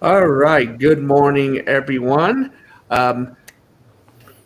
All right. Good morning, everyone. Um,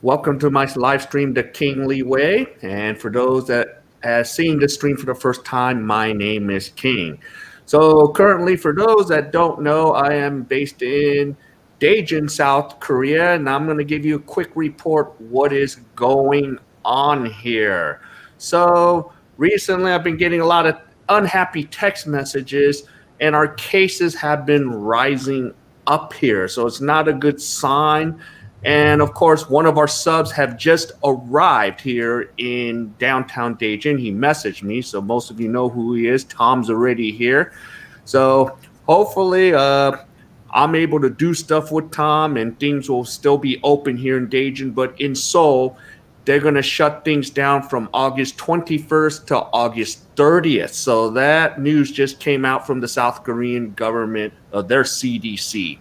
Welcome to my live stream, The Kingly Way. And for those that have seen this stream for the first time, my name is King. So currently, for those that don't know, I am based in Daejeon, South Korea, and I'm going to give you a quick report what is going on here. So recently, I've been getting a lot of unhappy text messages, and our cases have been rising up here. So it's not a good sign. And of course, one of our subs have just arrived here in downtown Daejeon. He messaged me, so most of you know who he is. Tom's already here. So hopefully, I'm able to do stuff with Tom and things will still be open here in Daejeon. But in Seoul, they're going to shut things down from August 21st to August 30th. So that news just came out from the South Korean government, their CDC.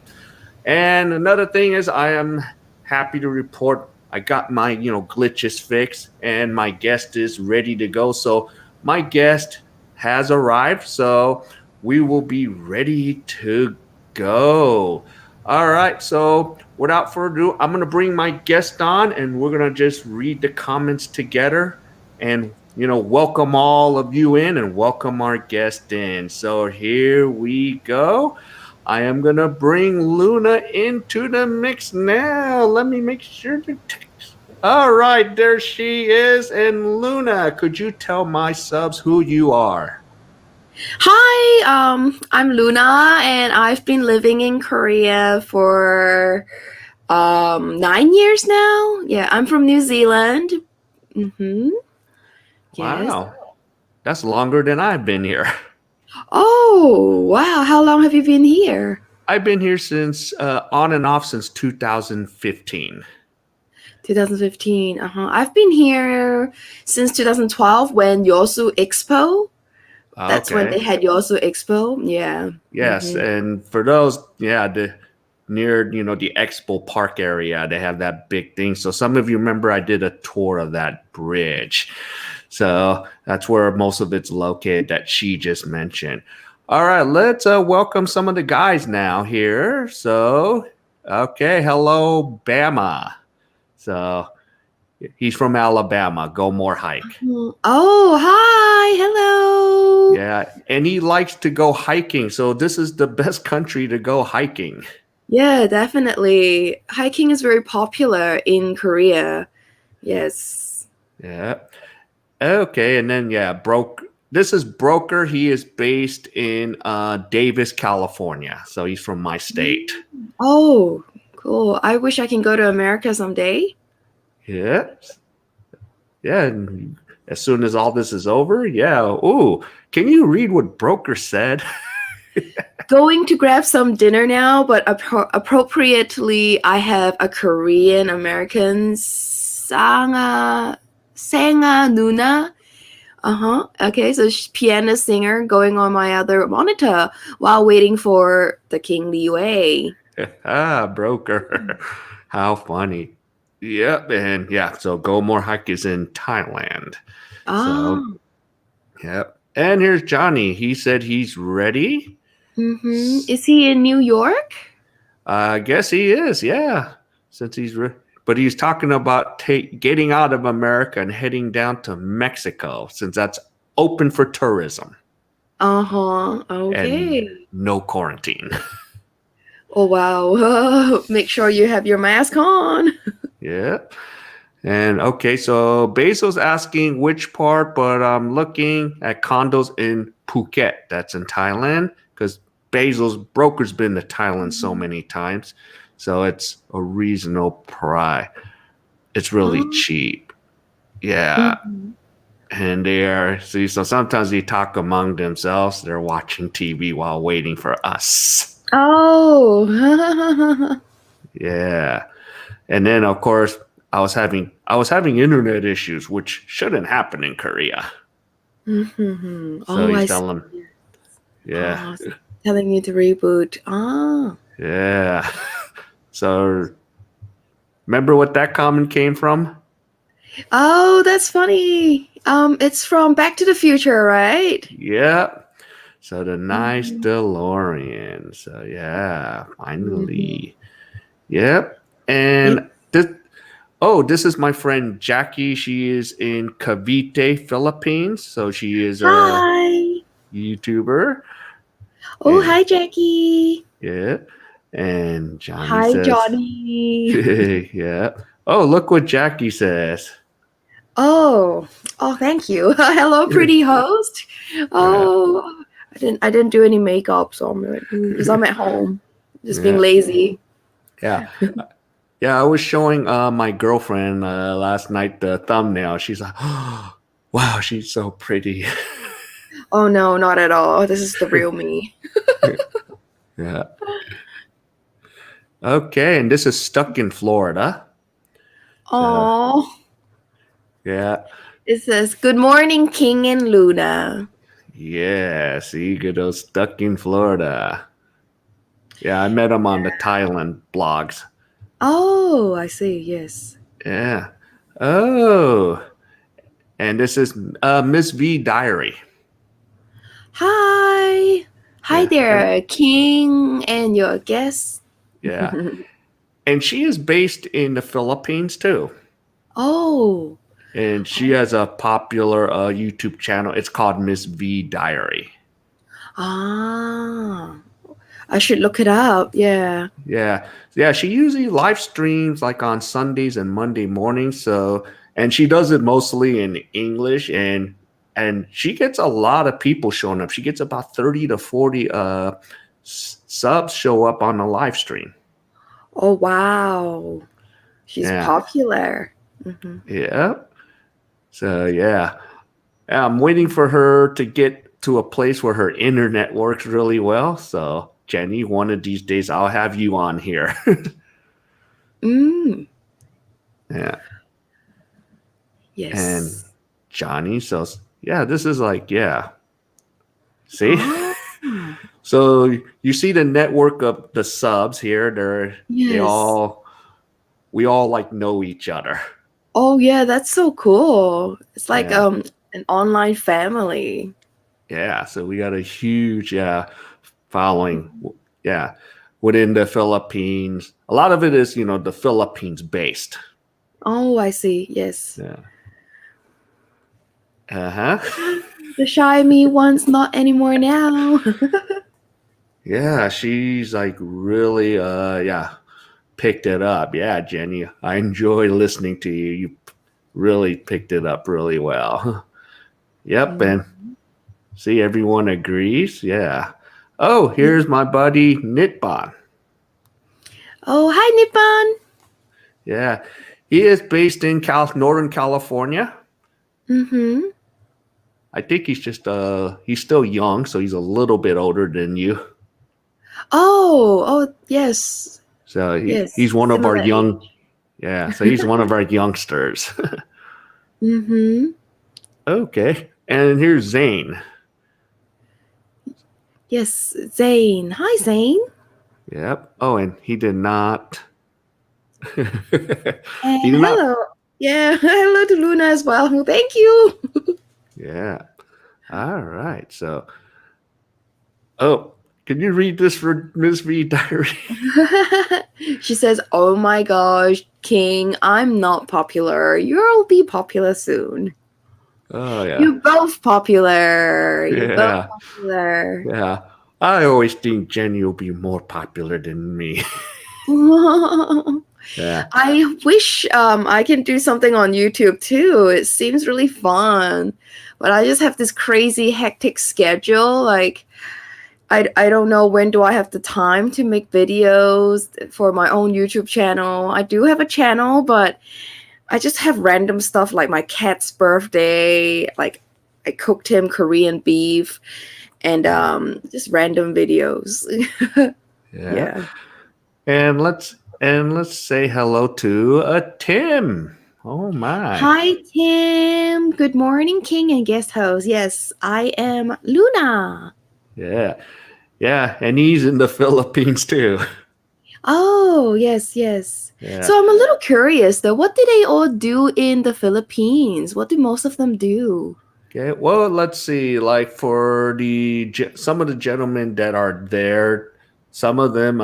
And another thing is, I am happy to report I got my glitches fixed, and my guest is ready to go. So my guest has arrived, so we will be ready to go. All right, so without further ado, I'm going to bring my guest on, and we're going to just read the comments together and welcome all of you in and welcome our guest in. So here we go. I am going to bring Luna into the mix now. Let me make sure to text. All right, there she is. And Luna, could you tell my subs who you are? Hi, I'm Luna, and I've been living in Korea for 9 years now. Yeah, I'm from New Zealand. Mm-hmm. Yes. Wow, that's longer than I've been here. Oh, wow. How long have you been here? I've been here since on and off since 2015. 2015. I've been here since 2012 when Yosu Expo. That's when they Okay. had Yosu Expo. Yeah. Yes, and for those, yeah, the near the Expo Park area, they have that big thing. So some of you remember I did a tour of that bridge. So that's where most of it's located that she just mentioned. All right, let's welcome some of the guys now here. So, okay, hello, Bama. So he's from Alabama. Go more hike. Oh, hi. Hello. Yeah, and he likes to go hiking. So this is the best country to go hiking. Yeah, definitely. Hiking is very popular in Korea. Yes. Yeah. Okay, and then yeah, This is Broker. He is based in Davis, California. So he's from my state. Oh, cool. I wish I can go to America someday. Yeah. Yeah. And as soon as all this is over, yeah. Ooh, can you read what Broker said? Going to grab some dinner now, but appropriately, I have a Korean American Sanga Nuna. Okay, so piano singer going on my other monitor while waiting for the King Liwei. Broker. How funny. Yep. And yeah, so Go More Hike is in Thailand. Oh. So, yep. And here's Johnny. He said he's ready. Is he in New York? I guess he is, yeah. Since but he's talking about getting out of America and heading down to Mexico, since that's open for tourism. Okay. And no quarantine. Oh, wow. Make sure you have your mask on. Yeah. And okay, so Basil's asking which part, but I'm looking at condos in Phuket. That's in Thailand, because Basil's Broker's been to Thailand so many times. So it's a reasonable price. It's really cheap. Yeah. And they are, see, so sometimes they talk among themselves. They're watching TV while waiting for us. Oh. Yeah. And then of course I was having internet issues, which shouldn't happen in Korea. So he's telling them, yeah. Telling you to reboot. Yeah. So remember what that comment came from? Oh, that's funny. It's from Back to the Future, right? Yeah. So the nice Mhm. DeLorean. So yeah, Mhm. finally. Yep. Yep. And this is my friend Jackie. She is in Cavite, Philippines. So she is a Hi. YouTuber. Oh, And hi, Jackie. yeah. And Johnny Hi, says, Johnny. yeah. Oh, look what Jackie says. Oh, oh, thank you. Hello, pretty host. Yeah. Oh, I didn't do any makeup, so I'm like, because I'm at home, just being Yeah. lazy. Yeah. Yeah. I was showing my girlfriend last night the thumbnail. She's like, oh, wow, she's so pretty. Oh no, not at all. This is the real me. Yeah. Okay. And this is stuck in Florida. So, Oh, yeah. it says, "Good morning, King and Luna." Yeah. See, good old stuck in Florida. Yeah. I met him on the Thailand blogs. Oh, I see. Yes. Yeah. Oh. And this is Miss V Diary. Hi. Hi Yeah. there, King and your guest. Yeah. And she is based in the Philippines too. Oh. And she has a popular YouTube channel. It's called Miss V Diary. Ah. I should look it up. Yeah. Yeah. Yeah. She usually live streams like on Sundays and Monday mornings. So, and she does it mostly in English and she gets a lot of people showing up. She gets about 30 to 40 subs show up on the live stream. Oh, wow. She's Yeah. popular. Hmm. Yeah. So, yeah. I'm waiting for her to get to a place where her internet works really well. So, Jenny, one of these days I'll have you on here. Mm. Yeah. And Yes. Johnny, so yeah, this is like, yeah. See? Ah. So you see the network of the subs here. They Yes. all we all like know each other. Oh, yeah, that's so cool. It's like Yeah. an online family. Yeah. So we got a huge following. Yeah. Within the Philippines. A lot of it is, the Philippines based. Oh, I see. Yes. Yeah. Uh-huh. The shy me once, not anymore now. Yeah, she's like really yeah, picked it up. Yeah, Jenny, I enjoy listening to you. You really picked it up really well. Yep, Mm. and see everyone agrees. Yeah. Oh, here's my buddy Nitbon. Oh, hi, Nippon. Yeah. He is based in Northern California. Mm-hmm. I think he's still young, so he's a little bit older than you. Oh, oh, yes. So Yes. he's one of our Similar young age. yeah, so he's one of our youngsters. Mm-hmm. Okay. And here's Zane. Yes, Zane. Hi, Zane. Yep. Oh, and he did not. He And did not. hello. Yeah, hello to Luna as well. Thank you. Yeah. All right. So, oh, can you read this for Miss V Diary? She says, "Oh my gosh, King, I'm not popular. You'll be popular soon. Oh yeah. You both popular. You both Yeah. popular." Yeah. I always think Jenny will be more popular than me. Yeah. I wish I can do something on YouTube too. It seems really fun, but I just have this crazy hectic schedule. Like I don't know when do I have the time to make videos for my own YouTube channel. I do have a channel, but I just have random stuff like my cat's birthday. Like I cooked him Korean beef and just random videos. Yeah. Yeah. And let's say hello to Tim. Oh my. Hi, Tim. Good morning, King and guest host. Yes, I am Luna. Yeah. Yeah. And he's in the Philippines too. Oh, yes, yes. Yeah. So I'm a little curious though. What do they all do in the Philippines? What do most of them do? Okay, well, let's see. Like for some of the gentlemen that are there, some of them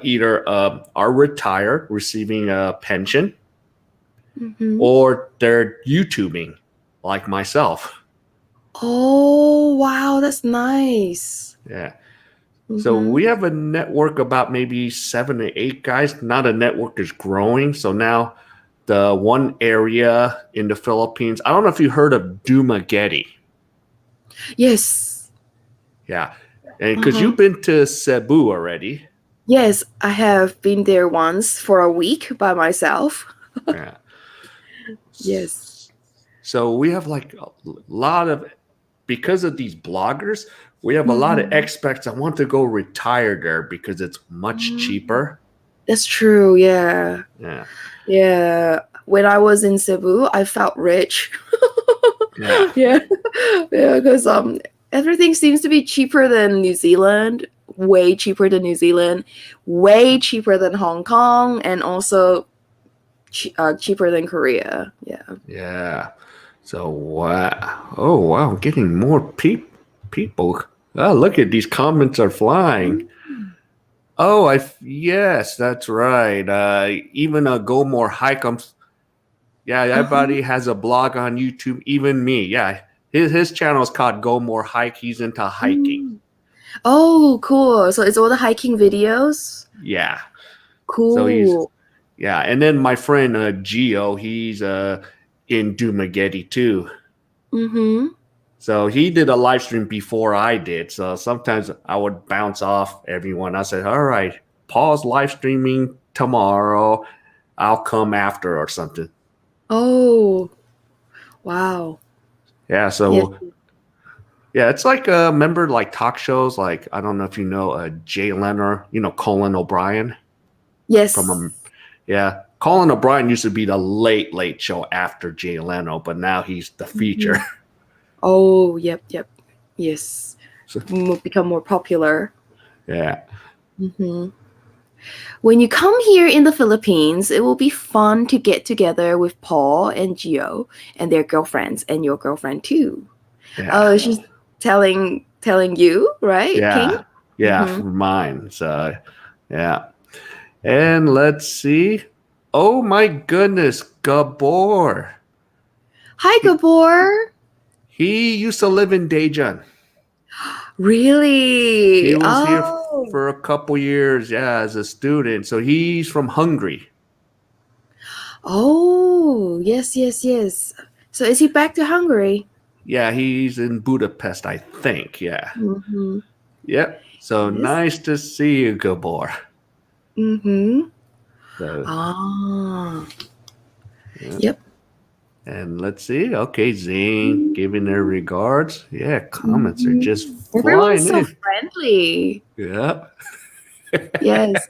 either are retired, receiving a pension, Mm-hmm. or they're YouTubing, like myself. Oh, wow, that's nice. Yeah. So Mm-hmm. we have a network about maybe 7 to 8 guys. Now the network is growing. So now the one area in the Philippines, I don't know if you heard of Dumaguete. Yes. Yeah. And because Uh-huh. you've been to Cebu already. Yes, I have been there once for a week by myself. Yeah. Yes. So we have like a lot of, because of these bloggers, we have a lot of Mm-hmm. expats that want to go retire there because it's much cheaper. That's true, yeah. Yeah. Yeah. When I was in Cebu, I felt rich. Yeah. Yeah. Yeah, because everything seems to be cheaper than New Zealand, way cheaper than New Zealand, way cheaper than Hong Kong, and also cheaper than Korea. Yeah. Yeah. So wow. Oh wow, I'm getting more people. Oh, look at these comments are flying. Mm. Oh, yes, that's right. Even a Go More Hike. Yeah, Uh-huh. everybody has a blog on YouTube. Even me. Yeah, his channel is called Go More Hike. He's into hiking. Mm. Oh, cool. So it's all the hiking videos? Yeah. So Cool. yeah, and then my friend Gio, he's in Dumaguete too. Mm-hmm. So he did a live stream before I did. So sometimes I would bounce off everyone. I said, "All right, pause live streaming tomorrow. I'll come after or something." Oh, wow. Yeah. Yes. So yeah, it's like remember like talk shows like I don't know if you know Jay Leno, Colin O'Brien from Yes. yeah. Colin O'Brien used to be the late show after Jay Leno, but now he's the feature. Mhm. Oh, yep, yep. Yes. So, Become more popular. yeah. Hmm. When you come here in the Philippines, it will be fun to get together with Paul and Gio and their girlfriends and your girlfriend too. Yeah. Oh, she's telling you, right, King? Yeah. Yeah, Hmm. for mine. So yeah. And let's see. Oh my goodness, Gabor. Hi, He, Gabor. he used to live in Daejeon. He Really? was here Oh. for a couple years, yeah, as a student. So he's from Hungary. Oh, yes, yes, yes. So is he back to Hungary? Yeah, he's in Budapest, I think. Yeah. Mm-hmm. Yep. So Yes. nice to see you, Gabor. Mm-hmm. So, Ah. yeah. Yep. And let's see. Okay, Zane giving their regards. Yeah, comments are Mhm. just Everyone's flying so in. friendly. Yeah. Yes.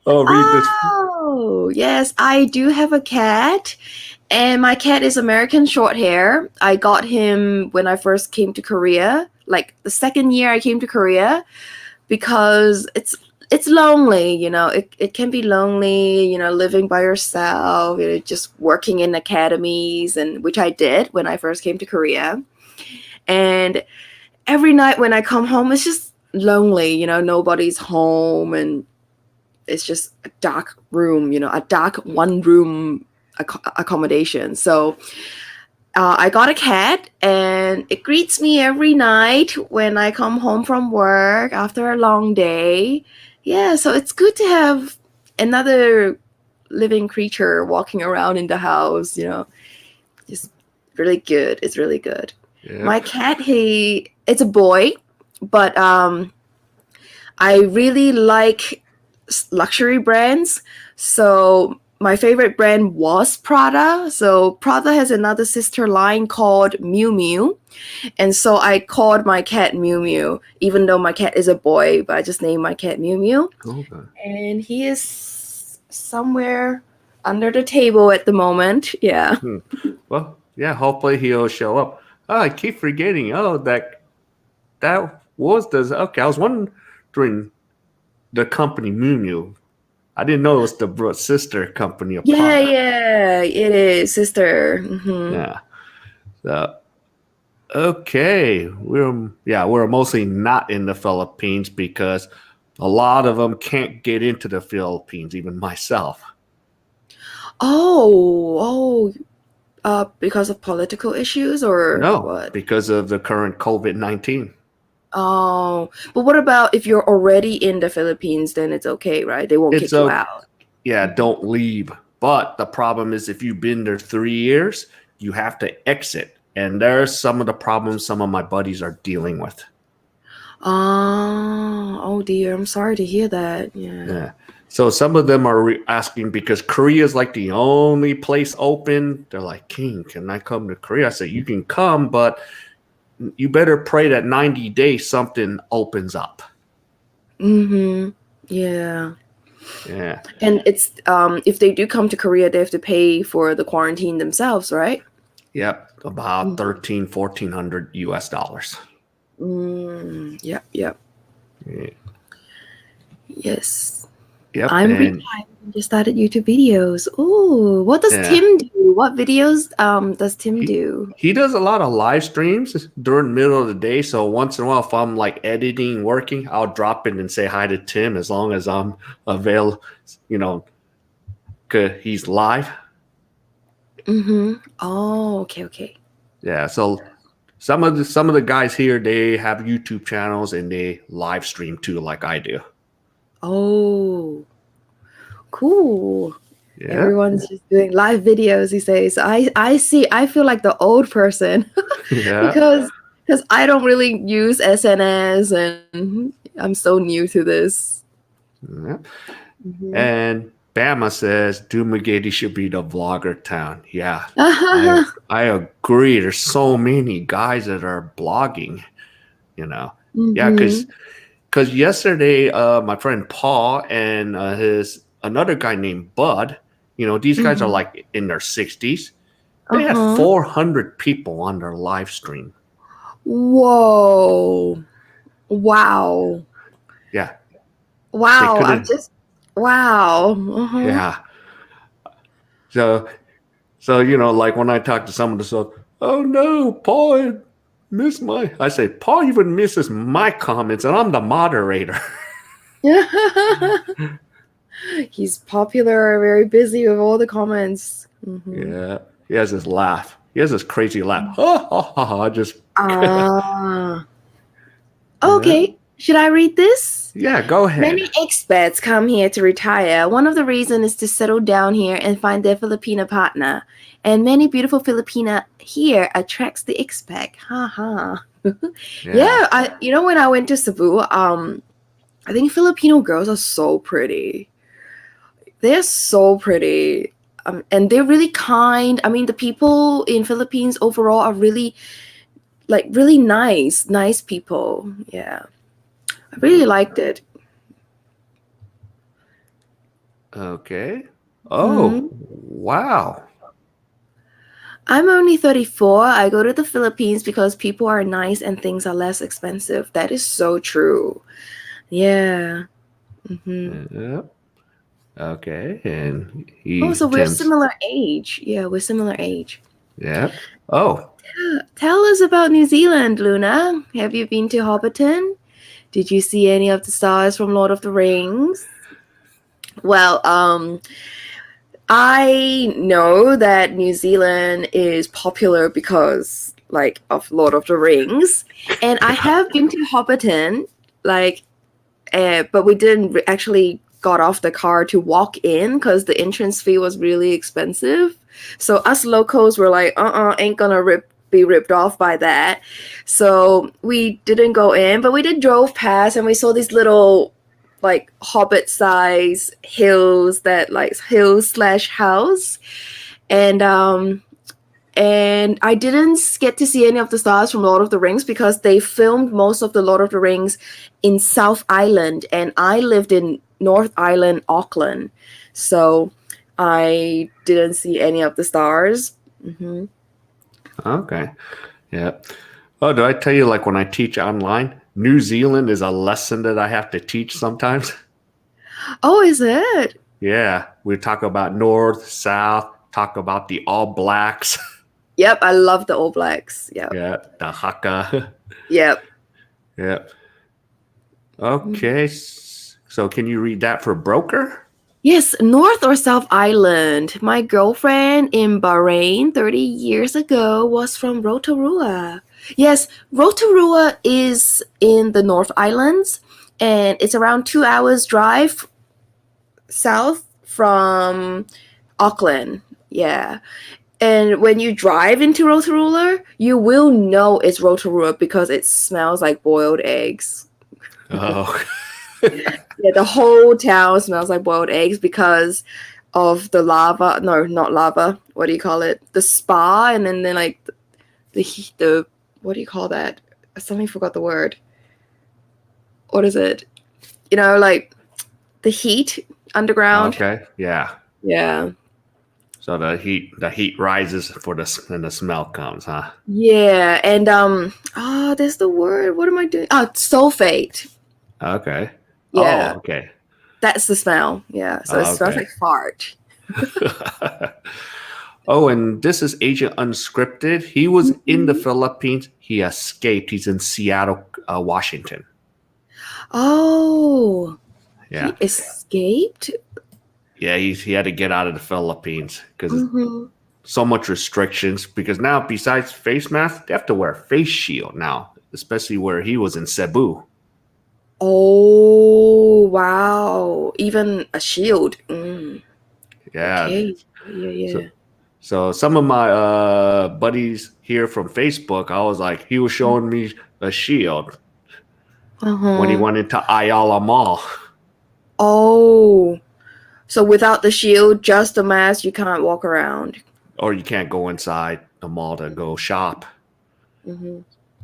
I'll read this. Oh, yes. I do have a cat, and my cat is American short hair. I got him when I first came to Korea, like the second year I came to Korea, because it's lonely, it can be lonely, living by yourself, just working in academies, and which I did when I first came to Korea. And every night when I come home, it's just lonely, nobody's home, and it's just a dark room, a dark one room accommodation. So I got a cat, and it greets me every night when I come home from work after a long day. Yeah, so it's good to have another living creature walking around in the house, It's really good. It's really good. My Yep. cat, it's a boy, but I really like luxury brands. So my favorite brand was Prada. So Prada has another sister line called Miu Miu. And so I called my cat Miu Miu, even though my cat is a boy, but I just named my cat Miu Miu. Okay. And he is somewhere under the table at the moment. Yeah. Hmm. Well, yeah, hopefully he'll show up. Oh, I keep forgetting. Oh, that was the okay. I was wondering the company Mumu. I didn't know it was the sister company of Yeah, Prada. yeah, it is, sister. Yeah. So Okay, we're mostly not in the Philippines because a lot of them can't get into the Philippines, even myself. Oh, because of political issues or No, what? because of the current COVID-19. Oh, but what about if you're already in the Philippines? Then it's okay, right? They won't It's kick you okay. out. Yeah, Mhm. don't leave. But the problem is if you've been there 3 years, you have to exit. And there's some of the problems some of my buddies are dealing with. Oh dear. I'm sorry to hear that. Yeah. Yeah. So some of them are asking because Korea is like the only place open. They're like, King, can I come to Korea? I said, you can come, but you better pray that 90 days something opens up. Mm-hmm. Yeah. Yeah. And it's if they do come to Korea, they have to pay for the quarantine themselves, right? Yep. About Mhm. 1,400 US dollars. Yep, yep. Yeah. Yes. Yep. I'm retired And and just started YouTube videos. Ooh, what does yeah. Tim do? What videos does Tim He do? he does a lot of live streams during the middle of the day. So once in a while, if I'm like editing, working, I'll drop in and say hi to Tim as long as I'm available, you know, cause he's live. Mm-hmm. Oh, okay. Yeah. So some of the guys here, they have YouTube channels and they live stream too, like I do. Oh, cool. Yeah. Everyone's just doing live videos these days. I see. I feel like the old person Yeah. because I don't really use SNS and I'm so new to this. Yeah. Mhm. And Bama says Dumaguete should be the vlogger town. Yeah, I agree. There's so many guys that are blogging. You know, yeah, Mhm. because yesterday, my friend Paul and his another guy named Bud. These guys are Mhm. like in their 60s. They had Uh-huh. 400 people on their live stream. Whoa. Wow. Yeah, they Wow. I'm couldn't. just wow. Uh-huh. Yeah, so like when I talk to someone, so, oh no, Paul missed my. I say, Paul even misses my comments, and I'm the moderator. He's popular, very busy with all the comments. Mhm. Yeah, he has this laugh. He has this crazy laugh. Ha ha ha ha! Just Ah. yeah, Okay. Should I read this? yeah. Go ahead. Many expats come here to retire. One of the reasons is to settle down here and find their Filipina partner. And many beautiful Filipina here attracts the expat. Haha. Yeah. Yeah, when I went to Cebu, I think Filipino girls are so pretty. They're so pretty. And they're really kind. I mean, the people in Philippines overall are really really nice people. Yeah. I really liked it. Okay. Hmm. Oh, wow. I'm only 34. I go to the Philippines because people are nice and things are less expensive. That is so true. Yeah. Hmm. Yeah. Okay. And Oh, he so we're tends. similar age. Yeah, we're similar age. Yeah. Oh, Tell us about New Zealand, Luna. Have you been to Hobbiton? Did you see any of the stars from Lord of the Rings? Well, I know that New Zealand is popular because of Lord of the Rings, and I yeah. have been to Hobbiton, like, but we didn't actually got off the car to walk in because the entrance fee was really expensive. So us locals were like, ain't gonna be ripped off by that. So we didn't go in, but we did drove past and we saw these little hobbit size hills that hills slash house and and I didn't get to see any of the stars from Lord of the Rings because they filmed most of the Lord of the Rings in South Island, and I lived in North Island, Auckland, so I didn't see any of the stars. Hmm. Okay. Yeah. Oh, do I tell you, like when I teach online, New Zealand is a lesson that I have to teach sometimes? Oh, is it? Yeah. We talk about North, South, talk about the All Blacks. Yep, I love the All Blacks. Yep. Yeah, the haka. Yep. Yeah. Okay. So can you read that for broker? Yes, North or South Island. My girlfriend in Bahrain 30 years ago was from Rotorua. Yes, Rotorua is in the North Islands and it's around 2 hours drive south from Auckland. Yeah. And when you drive into Rotorua, you will know it's Rotorua because it smells like boiled eggs. Oh. Yeah, the whole town smells like boiled eggs because of the lava. No, not lava. What do you call it? The spa, and then like the what do you call that? I suddenly forgot the word. What is it? Like the heat underground. Okay. Yeah. Yeah. So the heat rises and the smell comes, huh? Yeah, and there's the word. What am I doing? Oh, sulfate. Okay. Oh, Yeah, okay. that's the smell. Yeah, so it smells Okay. like fart. Oh, and this is Agent Unscripted. He was in the Philippines. He escaped. He's in Seattle, Washington. Oh, Yeah. he escaped. Yeah, he had to get out of the Philippines because Mm-hmm. so much restrictions. Because now, besides face mask, they have to wear a face shield now, especially where he was in Cebu. Oh, wow. Even a shield. Yeah. Okay. Yeah. So, so some of my buddies here from Facebook, I was like, he was showing me a shield when he Uh-huh. went into Ayala Mall. Oh, so without the shield, just the mask, you can't walk around. Or you can't go inside the mall to go shop. Mm-hmm.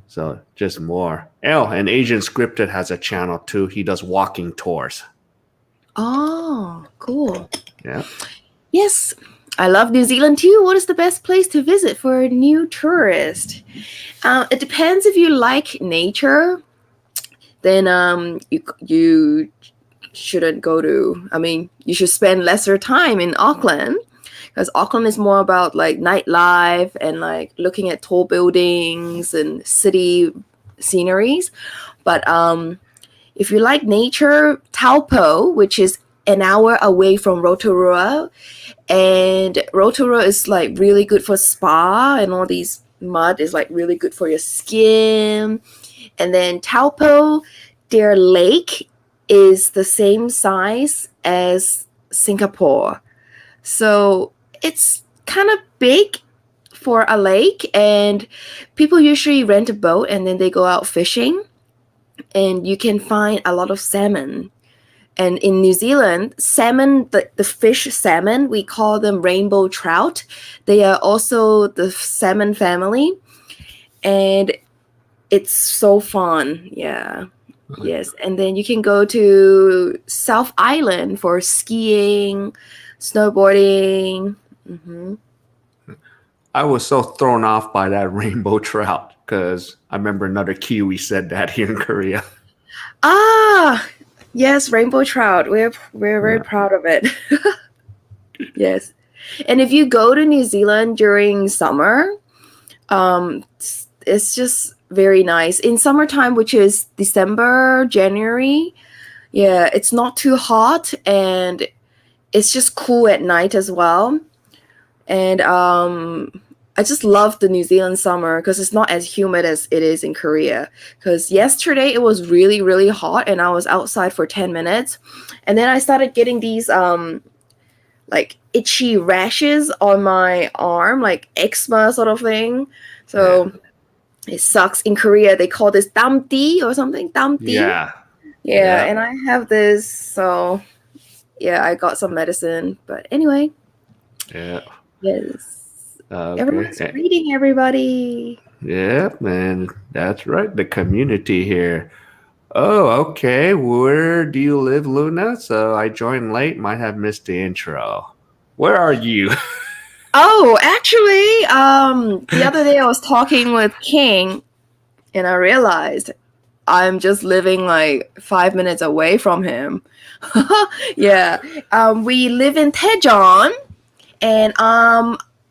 So just more. Oh, and Agent Scripted has a channel too. He does walking tours. Oh, cool. Yeah. Yes, I love New Zealand too. What is the best place to visit for a new tourist? It depends if you like nature. Then you shouldn't go to. I mean, you should spend lesser time in Auckland because Auckland is more about like nightlife and like looking at tall buildings and city sceneries. But if you like nature, Taupo, which is an hour away from Rotorua, and Rotorua is like really good for spa and all these mud is like really good for your skin. And then Taupo, their lake is the same size as Singapore. So it's kind of big for a lake, and people usually rent a boat and then they go out fishing, and you can find a lot of salmon. And in New Zealand, salmon, the fish salmon, we call them rainbow trout. They are also the salmon family, and it's so fun. Yeah. Yes. And then you can go to South Island for skiing, snowboarding. Mm-hmm. I was so thrown off by that rainbow trout because I remember another Kiwi said that here in Korea. Ah, yes, rainbow trout. We're very Yeah. proud of it. Yes. And if you go to New Zealand during summer, it's just very nice. In summertime, which is December, January, yeah, it's not too hot and it's just cool at night as well. And I just love the New Zealand summer because it's not as humid as it is in Korea. Because yesterday it was really, really hot and I was outside for 10 minutes. And then I started getting these like itchy rashes on my arm, like eczema sort of thing. So it sucks. In Korea, they call this damti or something. Damti. Yeah. Yeah, and I have this. So yeah, I got some medicine. But anyway, Yeah. yes. Okay. Everyone's reading, everybody. Yeah, man. That's right. The community here. Oh, okay. Where do you live, Luna? So I joined late. Might have missed the intro. Where are you? Oh, actually, the other day I was talking with King and I realized I'm just living like 5 minutes away from him. Yeah. We live in Daejeon and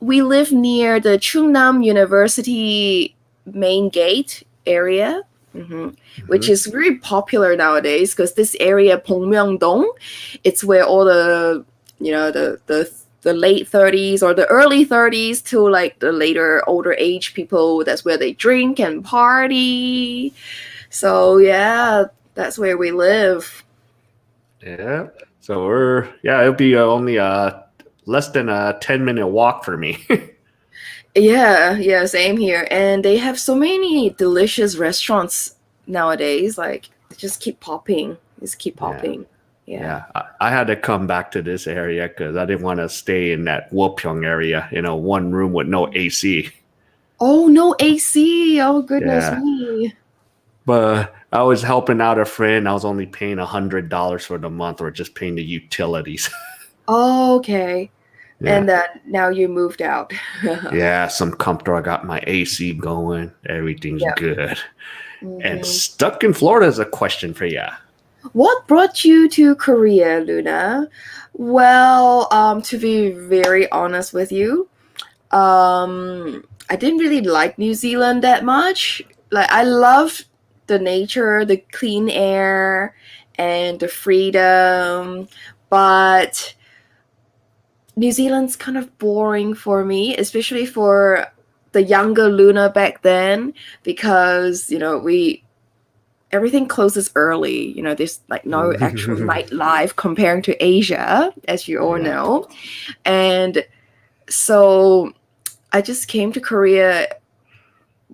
we live near the Chungnam University main gate area, which is very popular nowadays because this area, Pongmyeongdong, it's where all the the late 30s or the early 30s to like the later older age people. That's where they drink and party. So yeah, that's where we live. Yeah. So it'll be only less than a 10-minute walk for me. Yeah, same here. And they have so many delicious restaurants nowadays. Like, just keep popping. Just keep popping. Yeah. I had to come back to this area because I didn't want to stay in that Wopyeong area, one room with no AC. Oh, no AC. Oh, goodness Yeah. me. But I was helping out a friend. I was only paying $100 for the month or just paying the utilities. Oh, okay. Yeah. And then now you moved out. Yeah, some comfortable. I got my AC going. Everything's good. And stuck in Florida is a question for you. What brought you to Korea, Luna? Well, to be very honest with you, I didn't really like New Zealand that much. Like, I love the nature, the clean air, and the freedom, but New Zealand's kind of boring for me, especially for the younger Luna back then, because everything closes early. There's like no actual nightlife comparing to Asia, as you all know. And so I just came to Korea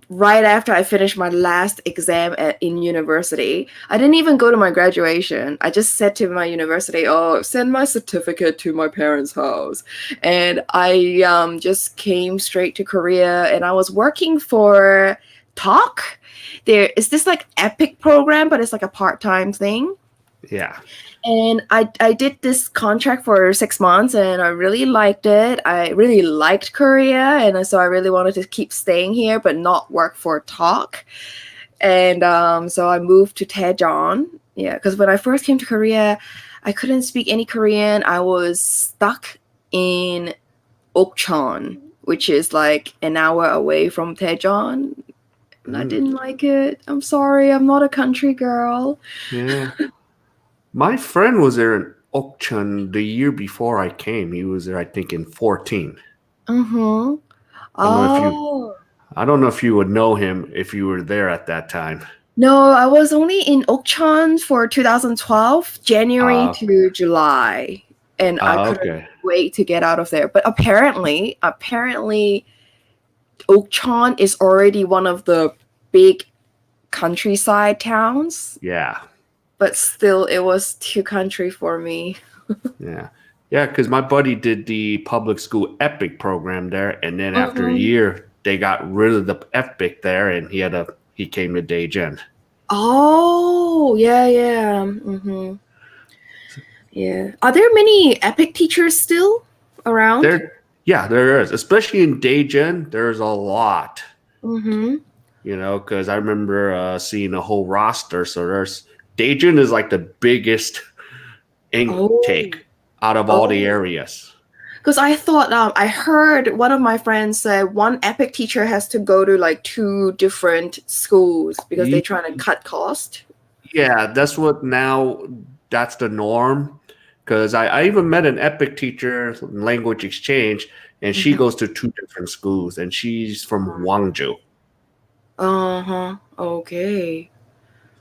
right after I finished my last exam in university. I didn't even go to my graduation. I just said to my university, "Oh, send my certificate to my parents' house." And I just came straight to Korea, and I was working for Talk. There is this like Epic program, but it's like a part-time thing. Yeah. And I did this contract for 6 months, and I really liked it. I really liked Korea, and so I really wanted to keep staying here, but not work for Talk. And so I moved to Daejeon. Yeah, because when I first came to Korea, I couldn't speak any Korean. I was stuck in Okcheon, which is like an hour away from Daejeon. And I didn't like it. I'm sorry, I'm not a country girl. Yeah. My friend was there in Okcheon the year before I came. He was there, I think, in 14. Oh. I don't know if you would know him if you were there at that time. No, I was only in Okcheon for 2012, January to July, and I couldn't wait to get out of there. But apparently, Okcheon is already one of the big countryside towns. Yeah. But still, it was too country for me. Yeah. Yeah, because my buddy did the public school Epic program there, and then after a year, they got rid of the Epic there, and he came to Daejeon. Oh, yeah. Yeah. Are there many Epic teachers still around? There is. Especially in Daejeon, there's a lot. Because I remember seeing a whole roster. So Daejeon is like the biggest intake out of all the areas. Because I thought, I heard one of my friends said one Epic teacher has to go to like 2 different schools because they're trying to cut cost. Yeah, that's the norm. Because I even met an Epic teacher, language exchange, and she goes to 2 different schools, and she's from Gwangju. Okay.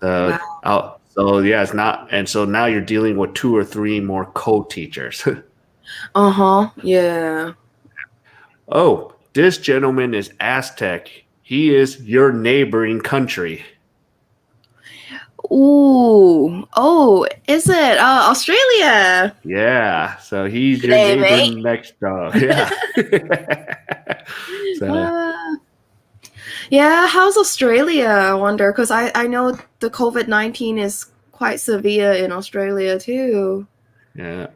Wow. So yeah, it's not, and so now you're dealing with 2 or 3 more co-teachers. Yeah. Oh, this gentleman is Aztec. He is your neighboring country. Ooh. Oh, is it? Australia. Yeah. So he's your Hey, neighbor mate. next door. Yeah. Yeah, how's Australia? I wonder, because I know the COVID-19 is quite severe in Australia too. Yeah.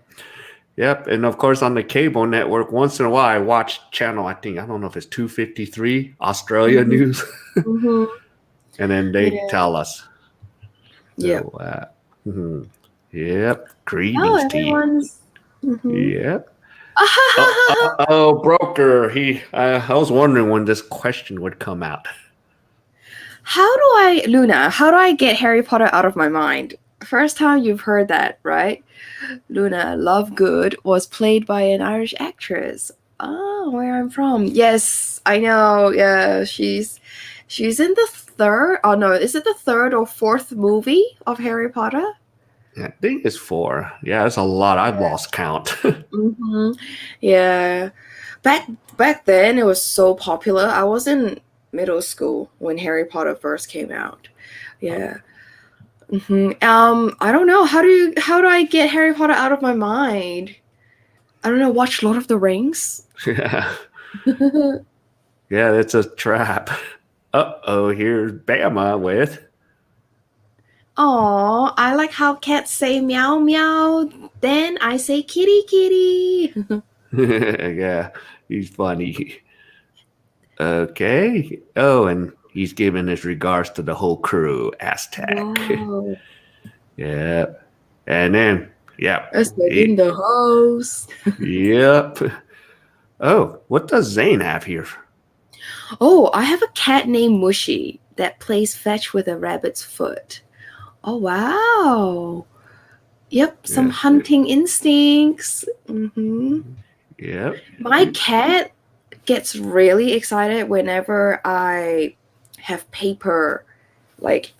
Yep. And of course, on the cable network, once in a while, I watch channel, I don't know if it's 253, Australia News. And then they tell us. Yeah. So, yep. Greetings to you. Yep. Oh, broker. I was wondering when this question would come out. Luna, how do I get Harry Potter out of my mind? First time you've heard that, right? Luna Lovegood was played by an Irish actress. Oh, where I'm from. Yes, I know. Yeah, she's in the third. Oh no, is it the third or fourth movie of Harry Potter? Yeah, I think it's 4. Yeah, it's a lot. I've lost count. Mm-hmm. Yeah, back then it was so popular. I was in middle school when Harry Potter first came out. Yeah. I don't know. How do I get Harry Potter out of my mind? I don't know. Watch Lord of the Rings. Yeah. Yeah, it's a trap. Uh-oh, here's Bama with. Oh, I like how cats say meow meow. Then I say kitty kitty. Yeah, he's funny. Okay. Oh, and he's giving his regards to the whole crew, Aztec. Wow. Yeah. And then, yep. That's like in the house. Yep. Oh, what does Zane have here? Oh, I have a cat named Mushy that plays fetch with a rabbit's foot. Oh wow. Yep, some Yeah. hunting instincts. Mm-hmm. Yep. My cat gets really excited whenever I have paper, like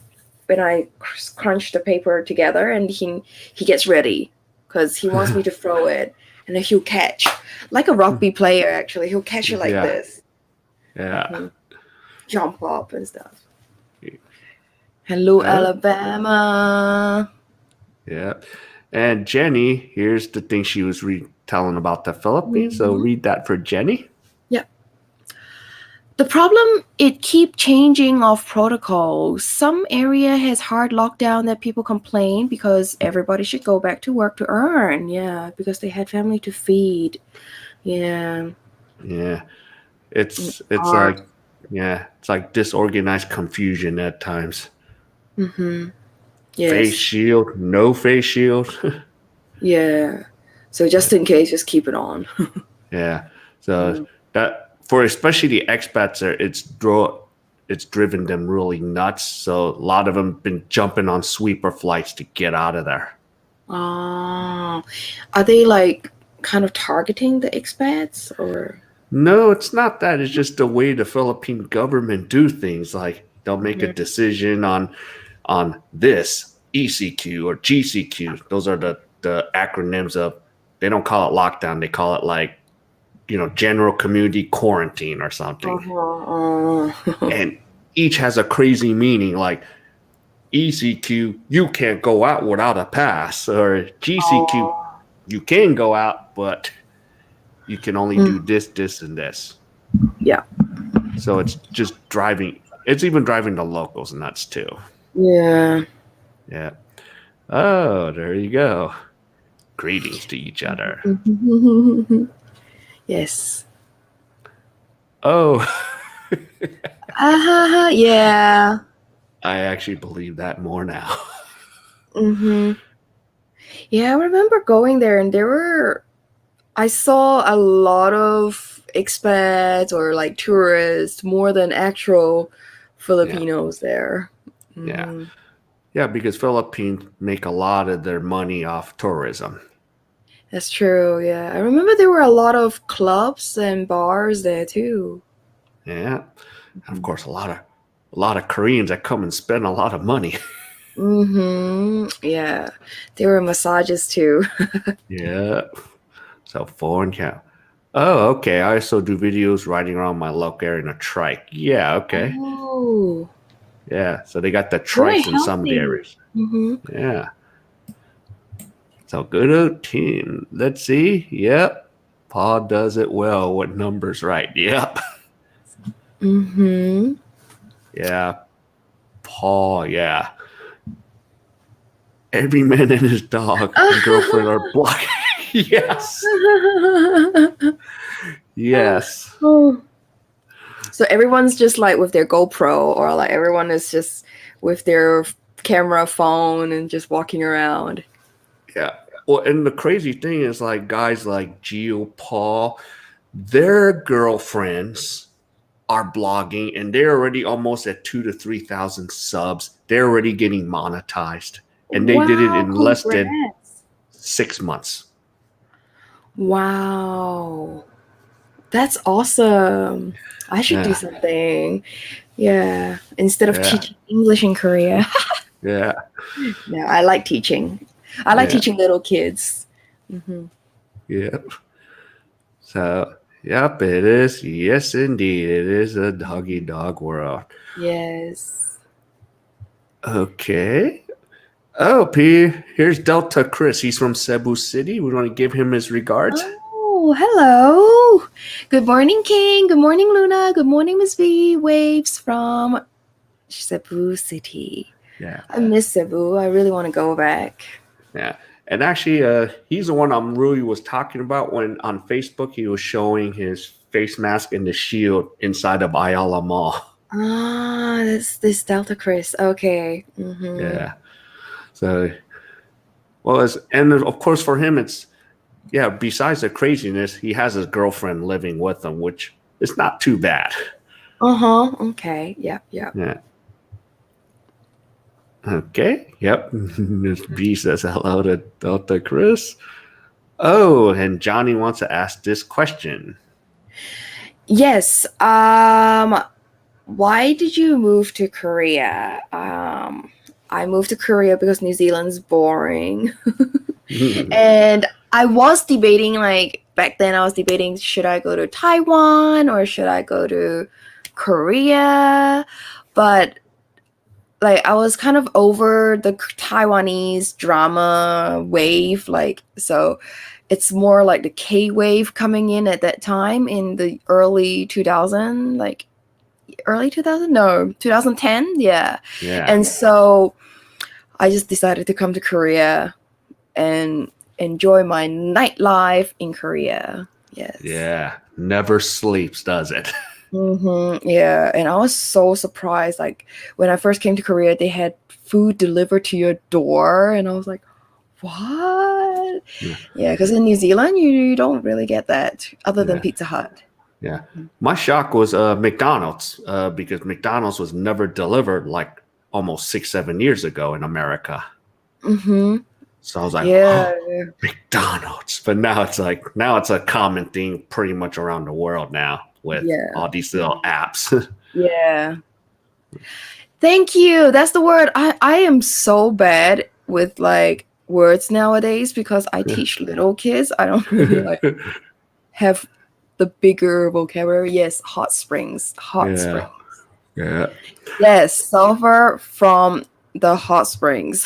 when I crunch the paper together, and he gets ready because he wants me to throw it, and then he'll catch like a rugby player. Actually, he'll catch it like Yeah. this, Yeah. jump up and stuff. Hello, Alabama. Yeah. And Jenny, here's the thing she was telling about the Philippines. So read that for Jenny. Yep. The problem, it keep changing of protocols. Some area has hard lockdown that people complain because everybody should go back to work to earn. Yeah, because they had family to feed. Yeah. Yeah. It's Hard. it's like disorganized confusion at times. Mm-hmm. Face Yes. shield, no face shield. Yeah. So just in case, just keep it on. Yeah. So that for especially the expats there, it's driven them really nuts. So a lot of them been jumping on sweeper flights to get out of there. Ah, are they like kind of targeting the expats or? No, it's not that. It's just the way the Philippine government do things. Like they'll make a decision on this ECQ or GCQ. Those are the acronyms of. They don't call it lockdown. They call it like general community quarantine or something. And each has a crazy meaning. Like ECQ, you can't go out without a pass, or GCQ, you can go out, but you can only do this, and this. Yeah. So it's just driving. It's even driving the locals nuts too. Yeah. Yeah. Oh, there you go. Greetings to each other. Yes. Oh. Yeah. I actually believe that more now. Yeah, I remember going there and I saw a lot of expats or like tourists more than actual Filipinos there. Yeah. Yeah, because Philippines make a lot of their money off tourism. That's true. Yeah, I remember there were a lot of clubs and bars there too. Yeah. And of course, a lot of Koreans that come and spend a lot of money. Yeah, there were massages too. Yeah. So foreign cow. Oh, okay. I also do videos riding around my local area in a trike. Yeah, okay. Oh, Yeah. So they got the very trikes in some of the healthy. areas. Yeah. So good old team. Let's see. Yep. Paul does it well. What numbers right? Yep. Yeah. Paul, yeah. Every man and his dog and girlfriend are blocking. Yes. Yes. Oh. So everyone's just like with their GoPro, or like everyone is just with their camera phone and just walking around. Yeah. Well, and the crazy thing is, like, guys like Gio, Paul, their girlfriends are blogging, and they're already almost at 2 to 3 thousand subs. They're already getting monetized, and they did it Wow, in less than congrats. 6 months. Wow. That's awesome. I should do Yeah, something. Yeah. Instead of yeah, teaching English in Korea. yeah, No, I like teaching. I like yeah, teaching little kids. yeah. So, yep, it is. Yes, indeed, it is a doggy dog world. Yes. Okay. Oh, P, here's Delta Chris. He's from Cebu City. We want to give him his regards. Oh, hello. Good morning, King. Good morning, Luna. Good morning, Miss V. Waves from Cebu City. Yeah, I miss Cebu. I really want to go back. yeah. And actually, he's the one I'm really was talking about when on Facebook he was showing his face mask and the shield inside of Ayala Mall. Ah, this Delta Chris. Okay. Yeah. So, well, and of course for him, it's, yeah, besides the craziness, he has his girlfriend living with him, which is not too bad. Uh-huh. Okay. Yep, yep. Yeah. Okay. Yep. Miss B says hello to Delta Chris. Oh, and Johnny wants to ask this question. Yes. Why did you move to Korea? I moved to Korea because New Zealand's boring. And I was debating, like, back then I was debating, should I go to Taiwan or should I go to Korea? But like I was kind of over the Taiwanese drama wave, like, so it's more like the K wave coming in at that time in the early 2000, like early 2000, no, 2010, yeah. Yeah. And so I just decided to come to Korea and enjoy my nightlife in Korea. Yes. Yeah. Never sleeps, does it? Yeah, and I was so surprised. Like when I first came to Korea, they had food delivered to your door, and I was like, "What?" Yeah. Yeah, because in New Zealand, you don't really get that other than Yeah. Pizza Hut. Yeah. My shock was McDonald's because McDonald's was never delivered like almost 6, 7 years ago in America. Mm-hmm. So I was like, Yeah. oh, McDonald's. But now it's a common thing pretty much around the world now with Yeah. all these little apps. Yeah. Thank you. That's the word. I am so bad with like words nowadays because I teach little kids. I don't really like have the bigger vocabulary. Yes, hot springs. Hot springs. Yeah. Yes, sulfur from the hot springs.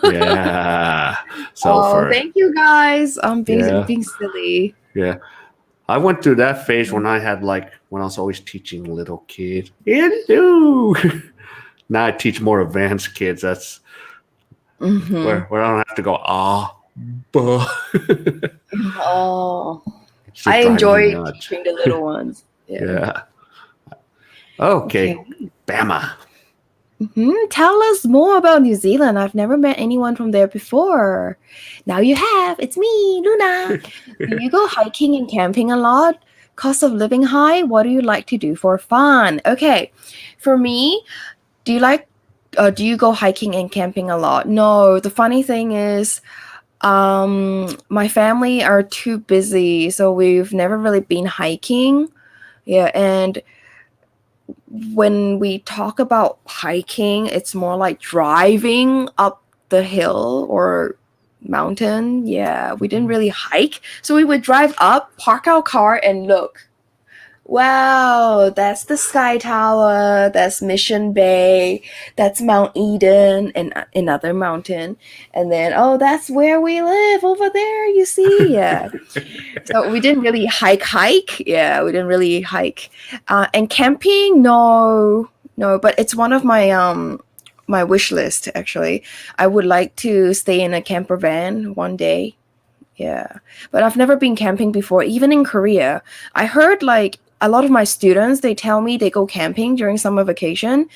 Yeah. Oh, thank you guys. I'm Yeah. being silly. Yeah. I went through that phase when I was always teaching little kids. Hello. Now I teach more advanced kids. That's where I don't have to go, buh. Oh, It's just I driving me enjoy nuts. teaching the little ones. Yeah. Yeah. Okay. Bama. Tell us more about New Zealand. I've never met anyone from there before. Now you have. It's me, Luna. Do you go hiking and camping a lot? Cost of living high? What do you like to do for fun? Okay. For me, do you go hiking and camping a lot? No. The funny thing is, my family are too busy, so we've never really been hiking. Yeah, and when we talk about hiking, it's more like driving up the hill or mountain. Yeah, we didn't really hike. So we would drive up, park our car, and look. Wow, that's the Sky Tower, that's Mission Bay, that's Mount Eden, and another mountain. And then, oh, that's where we live over there, you see? Yeah. So we didn't really hike. Yeah, we didn't really hike. And camping, no, but it's one of my wish list, actually. I would like to stay in a camper van one day. Yeah, but I've never been camping before, even in Korea. I heard like a lot of my students, they tell me they go camping during summer vacation,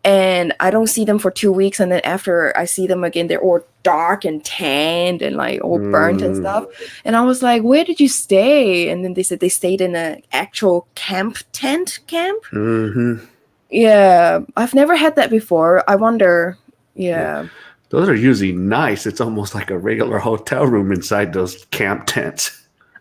and I don't see them for 2 weeks, and then after I see them again, they're all dark and tanned and like all burnt and stuff. And I was like, "Where did you stay?" And then they said they stayed in an actual camp. Mm-hmm. Yeah, I've never had that before. I wonder. Yeah. Those are usually nice. It's almost like a regular hotel room inside those camp tents.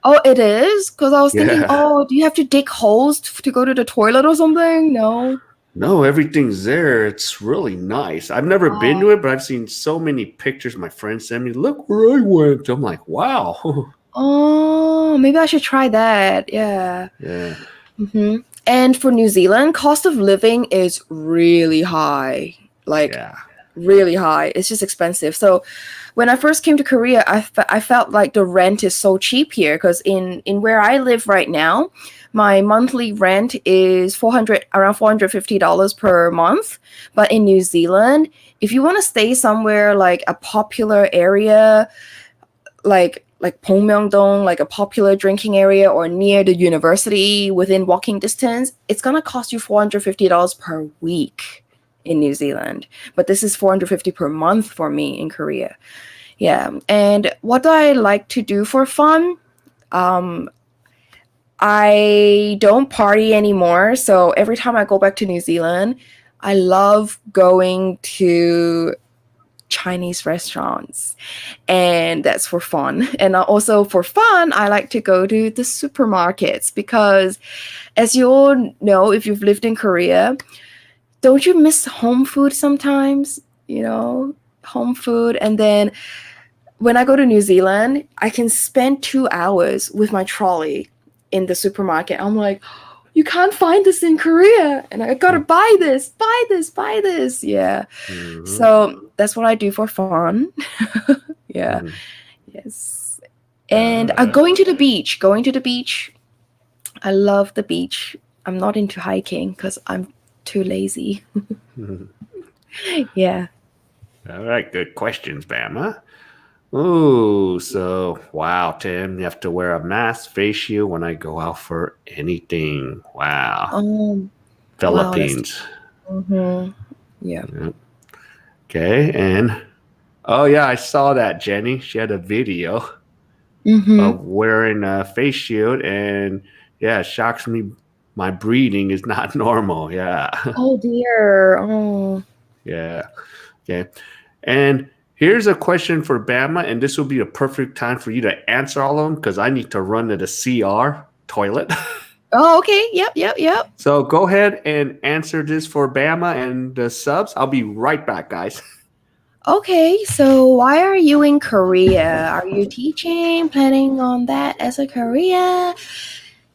Oh, it is? Because I was thinking, Yeah. oh, do you have to dig holes to go to the toilet or something? No. No, everything's there. It's really nice. I've never been to Oh, it, but I've seen so many pictures my friends sent me. Look where I went. I'm like, wow. oh, maybe I should try that. Yeah. Yeah. hmm And for New Zealand, cost of living is really high. Like, Yeah. really high. It's just expensive. So when I first came to Korea, I felt like the rent is so cheap here because in where I live right now, my monthly rent is around $450 per month. But in New Zealand, if you want to stay somewhere like a popular area, like Pongmyeongdong, like a popular drinking area, or near the university within walking distance, it's gonna cost you $450 per week in New Zealand. But this is 450 per month for me in Korea. Yeah. And what do I like to do for fun? Um, I don't party anymore. So every time I go back to New Zealand, I love going to Chinese restaurants, and that's for fun. And also for fun, I like to go to the supermarkets because, as you all know, if you've lived in Korea, don't you miss home food sometimes? You know, home food. And then when I go to New Zealand, I can spend 2 hours with my trolley in the supermarket. I'm like, you can't find this in Korea, and I gotta buy this, buy this, buy this. Yeah. Mm-hmm. So that's what I do for fun. Yeah. Mm-hmm. Yes. And going to the beach. Going to the beach. I love the beach. I'm not into hiking because I'm too lazy. Yeah. All right, good questions, Bama. Ooh, so wow, Tim, you have to wear a mask, face shield when I go out for anything. Wow, Wow. Philippines. Mm-hmm. Yeah. Yep. Okay, and oh yeah, I saw that Jenny. She had a video Mm-hmm. of wearing a face shield, and yeah, it shocks me. My breathing is not normal. Yeah, Oh dear. Oh. yeah. Okay, and here's a question for Bama, and this will be a perfect time for you to answer all of them because I need to run to the CR toilet. Oh, okay. Yep. So go ahead and answer this for Bama and the subs. I'll be right back, guys. Okay, so why are you in Korea? Are you teaching, planning on that as a career?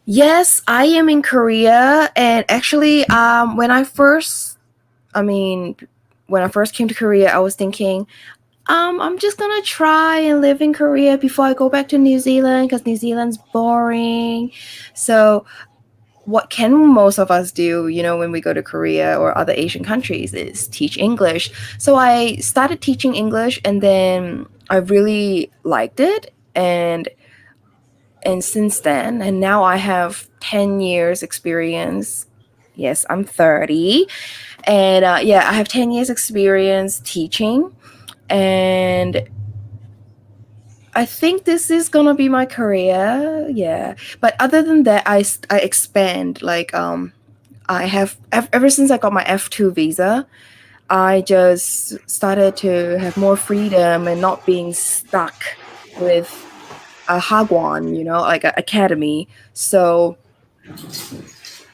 Yes, I am in Korea, and actually, when I first came to Korea, I was thinking, I'm just gonna try and live in Korea before I go back to New Zealand because New Zealand's boring. So what can most of us do, when we go to Korea or other Asian countries is teach English. So I started teaching English, and then I really liked it. And since then, and now I have 10 years experience. Yes, I'm 30. And yeah, I have 10 years experience teaching. And I think this is gonna be my career. Yeah. But other than that, I expand. Like, I have, ever since I got my F2 visa, I just started to have more freedom and not being stuck with a hagwon, like an academy. So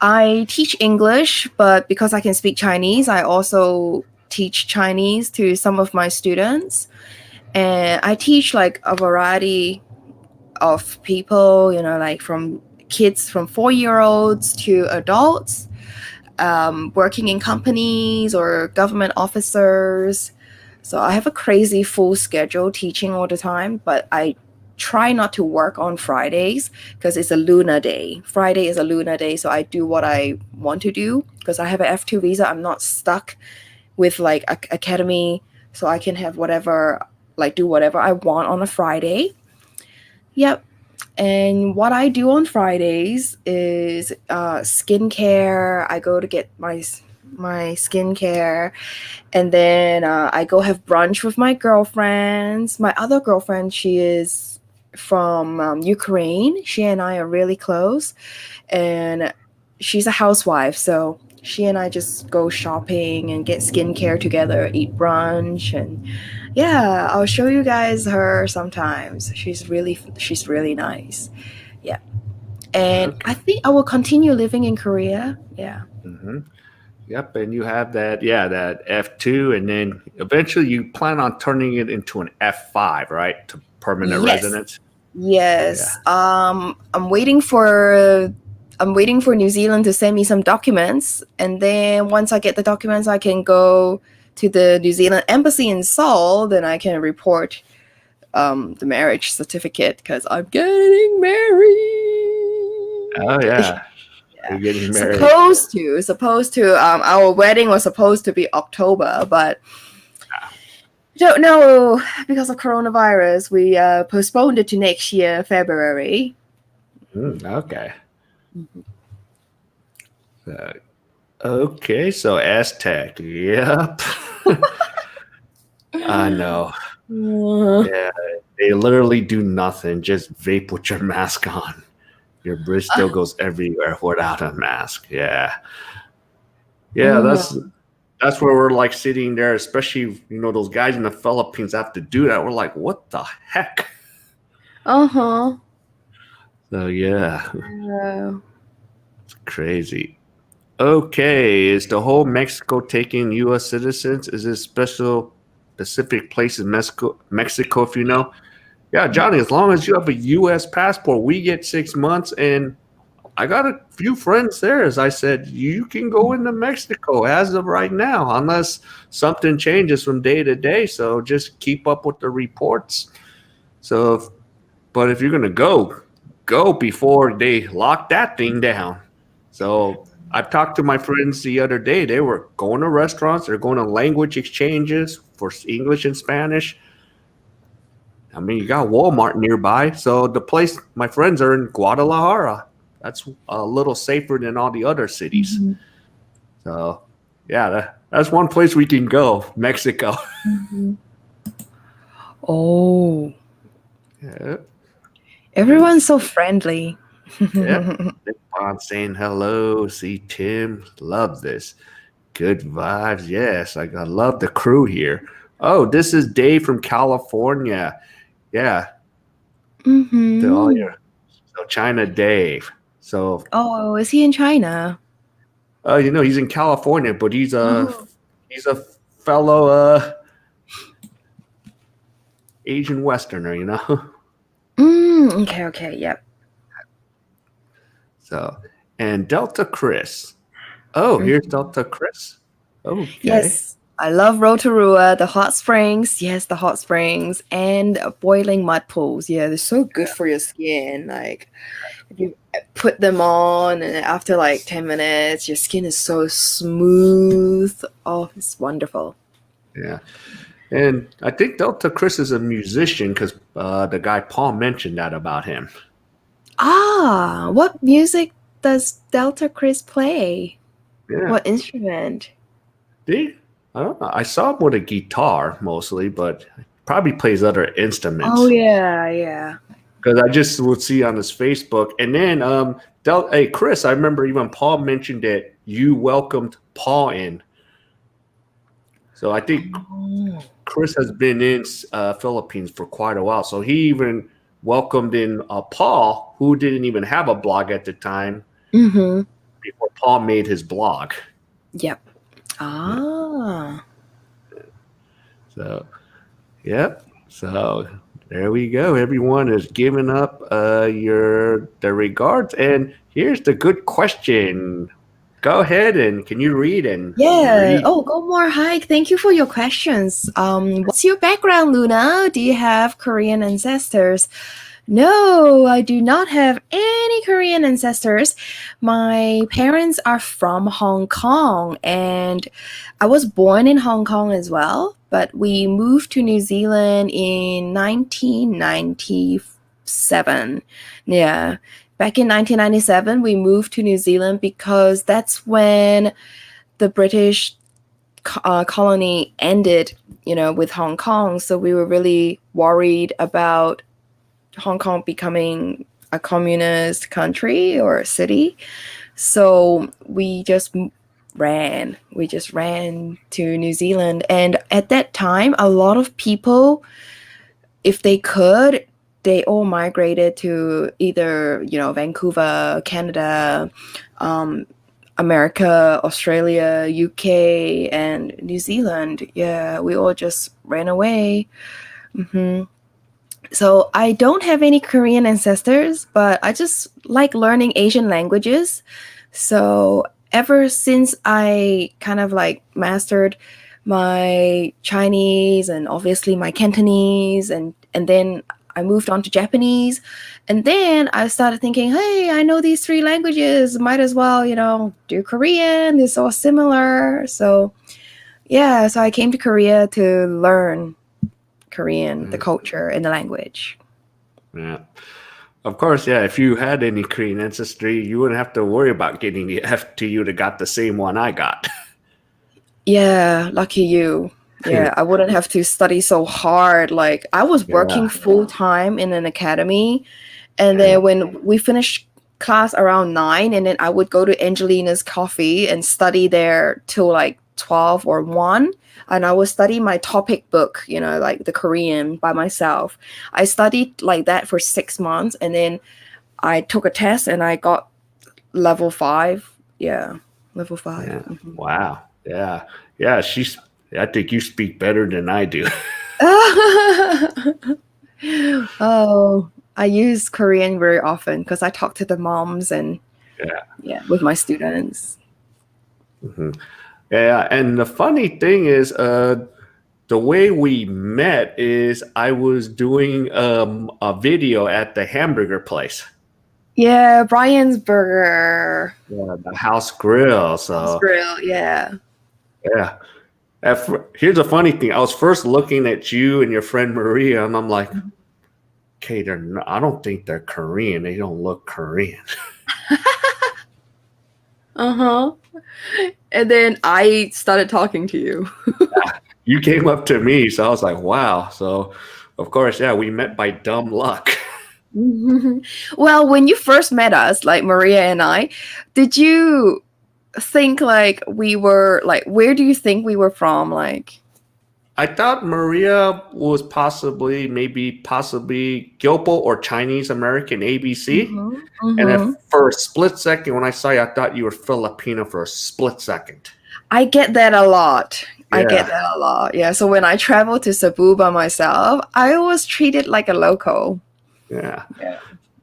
I teach English, but because I can speak Chinese, I also teach Chinese to some of my students. And I teach like a variety of people, like from kids from 4-year-olds to adults, working in companies or government officers. So I have a crazy full schedule teaching all the time, but I try not to work on Fridays because it's a lunar day. Friday is a lunar day, so I do what I want to do because I have an F2 visa. I'm not stuck with like academy, so I can have whatever, like do whatever I want on a Friday. Yep. And what I do on Fridays is skincare. I go to get my skincare, and then I go have brunch with my girlfriends. My other girlfriend, she is from Ukraine. She and I are really close, and she's a housewife, so she and I just go shopping and get skincare together, eat brunch, and yeah, I'll show you guys her sometimes. She's really nice. Yeah. And Okay. I think I will continue living in Korea. Yeah. Hmm. Yep, and you have that, yeah, that F2, and then eventually you plan on turning it into an F5, right? To permanent Yes. residence. Yeah. Yes. I'm waiting for New Zealand to send me some documents, and then once I get the documents, I can go to the New Zealand embassy in Seoul. Then I can report the marriage certificate because I'm getting Oh married. yeah, Yeah, you're getting married. supposed to. Our wedding was supposed to be October, but don't know because of coronavirus. We postponed it to next year, February. Okay. Uh, okay, so Aztec. Yep. I know. Uh, Yeah, they literally do nothing. Just vape with your mask on. Your bridge still goes everywhere without a mask. Yeah. Yeah, that's where we're like sitting there, especially those guys in the Philippines have to do that. We're like, what the heck? uh-huh. So yeah, Uh, it's crazy. Okay, is the whole Mexico taking U.S. citizens? Is it special specific place in Mexico? If you know, yeah, Johnny. As long as you have a U.S. passport, we get 6 months, and I got a few friends there. As I said, you can go into Mexico as of right now, unless something changes from day to day. So just keep up with the reports. So, but if you're gonna go before they lock that thing down. So I've talked to my friends the other day. They were going to restaurants. They're going to language exchanges for English and Spanish. I mean, you got Walmart nearby. So the place my friends are in Guadalajara. That's a little safer than all the other cities. mhm, So yeah, that's one place we can go. Mexico. mhm. Oh, Yeah. everyone's so friendly. Yep. On saying hello. See Tim. Love this. Good vibes. Yes, I love the crew here. Oh, this is Dave from California. Yeah, to all Mm-hmm. your so China Dave. So Oh, is he in China? he's in California, but he's a Oh. he's a fellow Asian Westerner. Okay, yep. So and Delta Chris. Oh, here's Delta Chris. Okay. Yes, I love Rotorua, the hot springs. Yes, the hot springs and boiling mud pools. Yeah, they're so good for your skin. Like, if you put them on, and after like 10 minutes, your skin is so smooth. Oh, it's wonderful. Yeah. And I think Delta Chris is a musician because the guy Paul mentioned that about him. Ah, what music does Delta Chris play? Yeah. What instrument? Did I don't know. I saw him with a guitar mostly, but probably plays other Oh, instruments yeah. because I just would see on his Facebook. And then, hey Chris, I remember even Paul mentioned that you welcomed Paul in. So I think Oh. Chris has been in Philippines for quite a while. So he even welcomed in Paul, who didn't even have a blog at the time Mm-hmm. before Paul made his blog. Yep. Yeah. Ah. So, yep. So there we go. Everyone is giving up the regards. And here's the good question. Go ahead and can you read and Yeah. read? Oh, go more hike. Thank you for your questions. What's your background, Luna? Do you have Korean ancestors? No, I do not have any Korean ancestors. My parents are from Hong Kong, and I was born in Hong Kong as well, but we moved to New Zealand in 1994. 97. Yeah. Back in 1997, we moved to New Zealand because that's when the British colony ended, with Hong Kong. So we were really worried about Hong Kong becoming a communist country or a city. So we just ran. We just ran to New Zealand. And at that time, a lot of people, if they could, they all migrated to either, Vancouver, Canada, America, Australia, UK, and New Zealand. Yeah, we all just ran away. So I don't have any Korean ancestors, but I just like learning Asian languages. So ever since I kind of like mastered my Chinese and obviously my Cantonese, and then I moved on to Japanese, and then I started thinking, hey, I know these 3 languages, might as well, do Korean. It's all similar. So yeah, so I came to Korea to learn Korean, the culture and the language. Yeah. Of course, yeah, if you had any Korean ancestry, you wouldn't have to worry about getting the FTU that got the same one I got. Yeah, lucky you. Yeah, I wouldn't have to study so hard. Like I was working full time in an academy, and then when we finished class around 9, and then I would go to Angelina's Coffee and study there till like 12 or 1. And I would study my topic book, like the Korean by myself. I studied like that for 6 months, and then I took a test and I got level 5. Yeah, level 5. Yeah. Wow. Yeah. Yeah. I think you speak better than I do. Oh, I use Korean very often because I talk to the moms and with my students. Yeah, and the funny thing is, the way we met is I was doing a video at the hamburger place. Yeah, Brian's Burger. Yeah, the House Grill. So House Grill, yeah. Yeah. Here's a funny thing. I was first looking at you and your friend Maria, and I'm like, okay, I don't think they're Korean. They don't look Korean. And then I started talking to you. You came up to me, so I was like, wow. So, of course, yeah, we met by dumb luck. Well, when you first met us, like Maria and I, did you think like we were like, where do you think we were from? Like, I thought Maria was possibly Gyopo or Chinese American ABC. And for a split second, when I saw you, I thought you were Filipino for a split second. I get that a lot. Yeah. I get that a lot. Yeah. So when I travel to Cebu by myself, I was treated like a local. Yeah.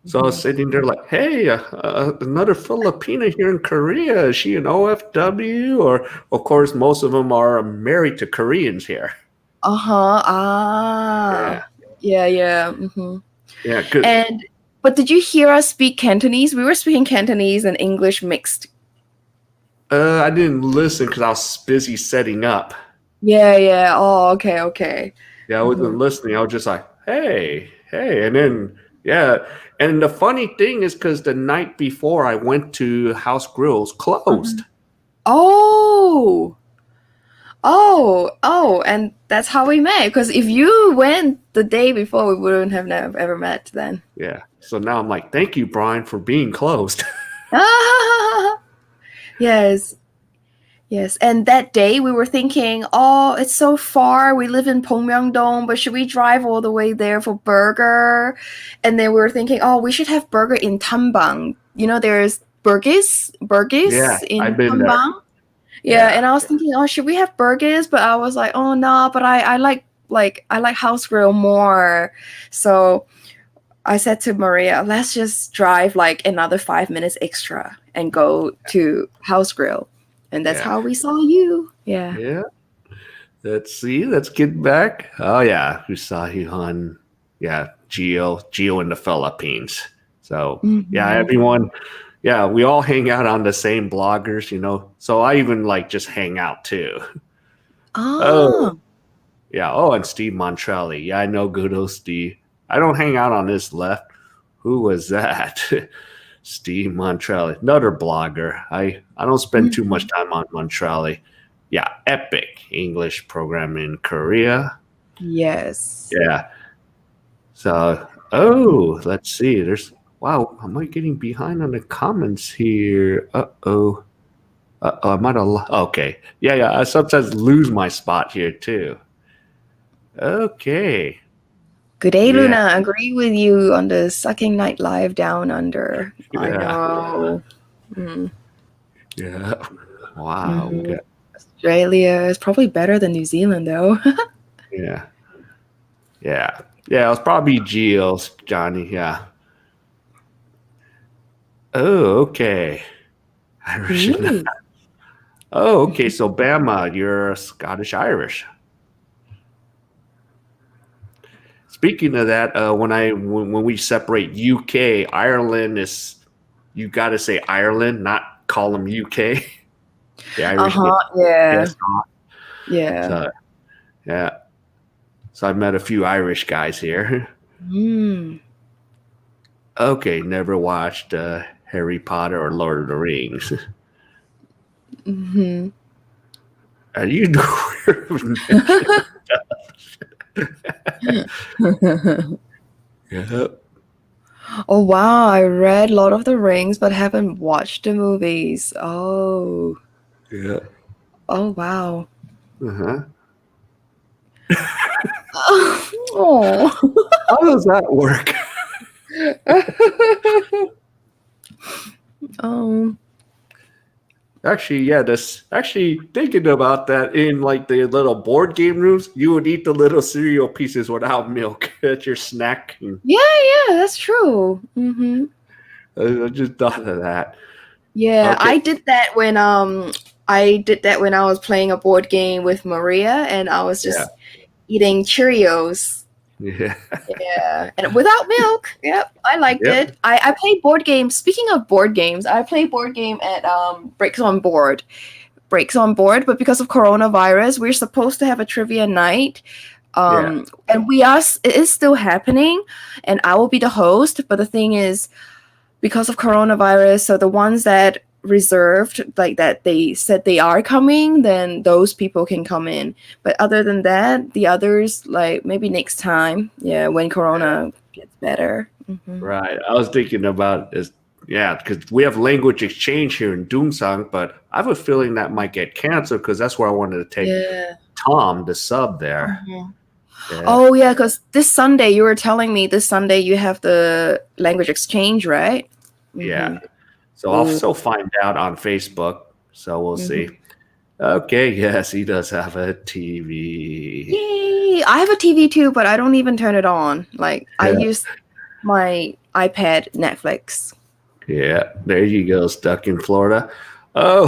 So I was sitting there like, hey, another Filipina here in Korea. Is she an OFW? Or, of course, most of them are married to Koreans here. Yeah. Yeah. Yeah. But did you hear us speak Cantonese? We were speaking Cantonese and English mixed. I didn't listen because I was busy setting up. Yeah. Oh, okay. Yeah, I wasn't listening. I was just like, hey. And then, yeah. And the funny thing is because the night before I went to House Grills closed. Oh, and that's how we met. Because if you went the day before, we wouldn't have ever met then. Yeah. So now I'm like, thank you, Brian, for being closed. Yes. And that day we were thinking, oh, it's so far. We live in Pyeongdong, but should we drive all the way there for burger? And then we were thinking, oh, we should have burger in Tambang. There's Burgers in I've been Tambang. Yeah, and I was thinking, oh, should we have burgers? But I was like, oh no, but I like House Grill more. So I said to Maria, let's just drive like another 5 minutes extra and go to House Grill. And that's how we saw you. Yeah. Yeah. Let's get back. Oh yeah, we saw you on Geo in the Philippines. So yeah, everyone. Yeah, we all hang out on the same bloggers, So I even just hang out too. Oh. Yeah. Oh, and Steve Montrelli. Yeah, I know good old Steve. I don't hang out on this left. Who was that? Steve Montrelli, another blogger. I don't spend too much time on Montrelli. Yeah, Epic English program in Korea. Yes. Yeah. So, oh, let's see. Wow, am I getting behind on the comments here? Uh-oh. I might have, okay. Yeah, I sometimes lose my spot here too. Okay. Good day, Yeah. Luna. Agree with you on the sucking night live down under. I Yeah. know. Mm. Yeah. Wow. We got, Australia is probably better than New Zealand, though. yeah. Yeah. Yeah, it was probably Geo's, Johnny. Yeah. Oh, okay. Irish. Ooh. Oh, okay. So Bama, you're Scottish Irish. Speaking of that, when we separate UK, Ireland is you got to say Ireland, not call them UK. The Irish get Yeah. pissed off. Yeah. So yeah. So I met a few Irish guys here. Mm. Okay, never watched Harry Potter or Lord of the Rings. Hmm. Are you Yep. Oh wow, I read Lord of the Rings but haven't watched the movies. Oh. Yeah. Oh wow. Uh-huh. Oh. How does that work? Oh. Actually, yeah, that's actually thinking about that in like the little board game rooms, you would eat the little cereal pieces without milk. That's your snack. Yeah, that's true. Mm-hmm. I just thought of that. Yeah, Okay. I did that when I was playing a board game with Maria and I was Yeah. just eating Cheerios. Yeah. Yeah, and without milk. Yep, I liked Yep. it. I played board games. Speaking of board games, I played board game at Breaks on Board. Breaks on Board, but because of coronavirus, we're supposed to have a trivia night. Yeah. And it is still happening, and I will be the host. But the thing is, because of coronavirus, so the ones that reserved, like that they said they are coming, then those people can come in. But other than that, the others, like maybe next time, yeah, when corona gets better. Mm-hmm. Right. I was thinking about is because we have language exchange here in Doomsang, but I have a feeling that might get canceled because that's where I wanted to take Tom, the sub there. Mm-hmm. Yeah. Oh yeah, because this Sunday you were telling me this Sunday you have the language exchange, right? Yeah. Mm-hmm. So I'll still find out on Facebook. So we'll see. Okay. Yes, he does have a TV. Yay! I have a TV too, but I don't even turn it on. Like I use my iPad Netflix. Yeah. There you go. Stuck in Florida. Oh,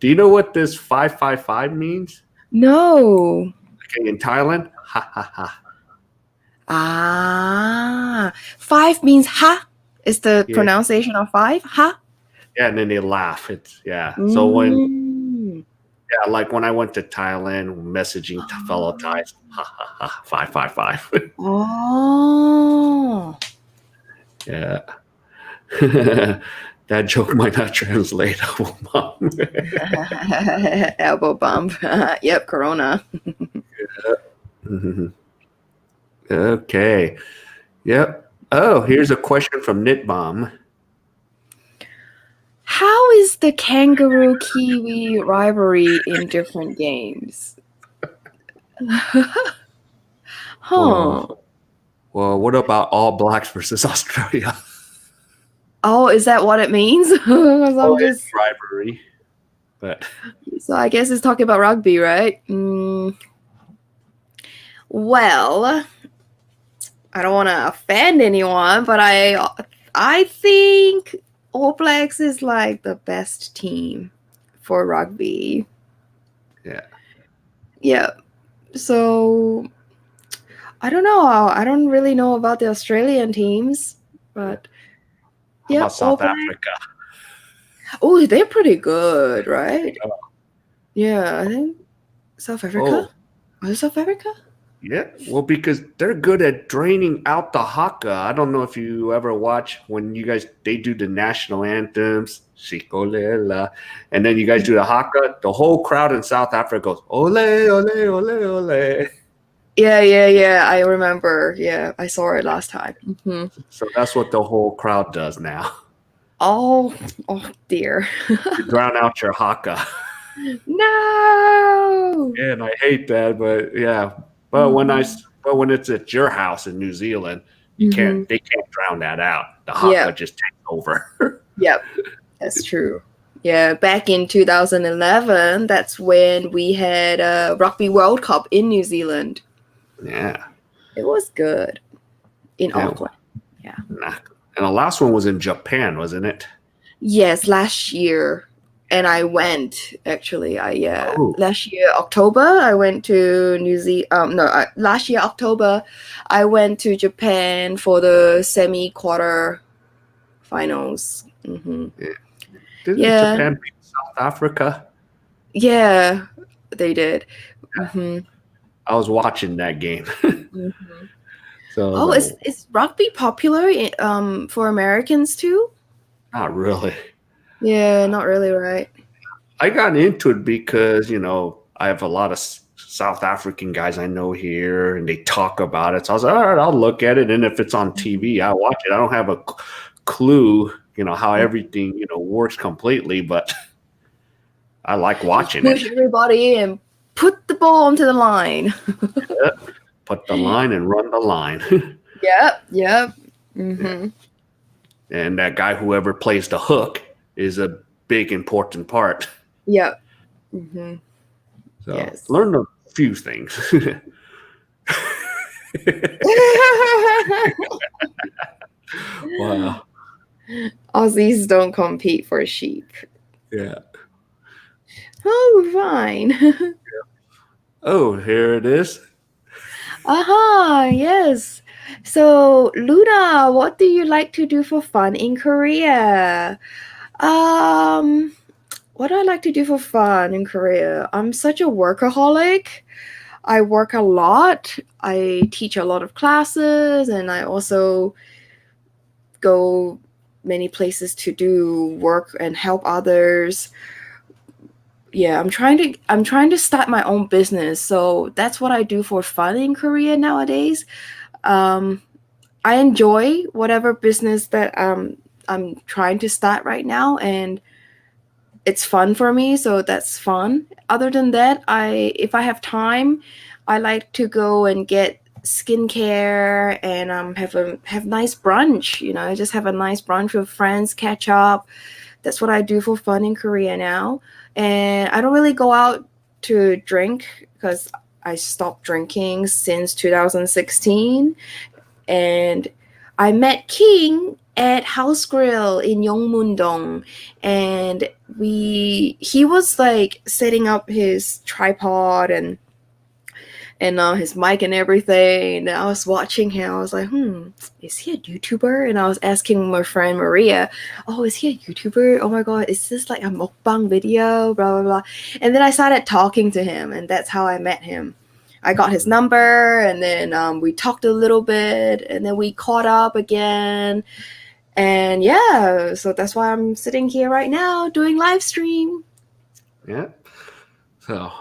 do you know what this 555 means? No. Okay, in Thailand, ha ha ha. Ah, 5 means ha. Is the pronunciation of 5 ha? Yeah, and then they laugh. So like when I went to Thailand, messaging fellow Thais, ha ha ha, 555. Oh. Yeah. That joke might not translate. Mom. Elbow bump. Yep, corona. Okay. Yep. Oh, here's a question from Knitbomb. How is the kangaroo kiwi rivalry in different games? Well, what about All Blacks versus Australia? Oh, is that what it means? It's rivalry. But so I guess it's talking about rugby, right? Well, I don't want to offend anyone, but I think All Blacks is like the best team for rugby. Yeah. Yeah. So I don't know. I don't really know about the Australian teams, but how about South Africa? Oh, they're pretty good, right? Yeah, I think South Africa. Oh. Was it South Africa? Yeah, well, because they're good at draining out the haka. I don't know if you ever watch when they do the national anthems, Shikolela, and then you guys do the haka. The whole crowd in South Africa goes ole ole ole ole. Yeah. I remember. Yeah, I saw it last time. Hmm. So that's what the whole crowd does now. Oh dear. You drown out your haka. No. And I hate that, but yeah. But Hmm. when it's at your house in New Zealand, Hmm. they can't drown that out. The haka Yeah. just takes over. Yep. That's true. Yeah, back in 2011, that's when we had a Rugby World Cup in New Zealand. Yeah. It was good in Yeah. Auckland. Yeah. Nah. And the last one was in Japan, wasn't it? Yes, last year. And I went actually. Oh, Last year October I went to New Zealand. Last year October I went to Japan for the semi-quarter finals. Hmm. yeah. Didn't Yeah, Japan beat South Africa? yeah, they did. Hmm. I was watching that game. Hmm. So I was Oh, like, well, is rugby popular for Americans too? not really. Yeah, not really, right? I got into it because, I have a lot of South African guys I know here and they talk about it. So I was like, all right, I'll look at it. And if it's on TV, I watch it. I don't have a clue, how everything, works completely, but I like Just watching it. push everybody and put the ball onto the line. Put the line and run the line. Yep. Yeah. Hmm. And that guy, whoever plays the hook, is a big important part. Yep. Hmm. So Yes. learn a few things. Wow. Aussies don't compete for sheep. Yeah. Oh, fine. Oh, here it is. Aha, yes. So, Luna, what do you like to do for fun in Korea? Um, what do I like to do for fun in Korea? I'm such a workaholic. I work a lot. I teach a lot of classes, and I also go many places to do work and help others. Yeah, I'm trying to start my own business. So that's what I do for fun in Korea nowadays. Um, I enjoy whatever business that I'm trying to start right now, and it's fun for me, so that's fun. Other than that, if I have time, I like to go and get skincare and have nice brunch. Just have a nice brunch with friends, catch up. That's what I do for fun in Korea now. And I don't really go out to drink because I stopped drinking since 2016. And I met King at House Grill in Yongmun-dong, and he was like setting up his tripod and his mic and everything. And I was watching him. I was like, is he a YouTuber? And I was asking my friend Maria, oh, is he a YouTuber? Oh my God, is this like a mukbang video? Blah, blah, blah. And then I started talking to him, and that's how I met him. I got his number, and then we talked a little bit, and then we caught up again. And yeah, so that's why I'm sitting here right now doing live stream. Yeah. So,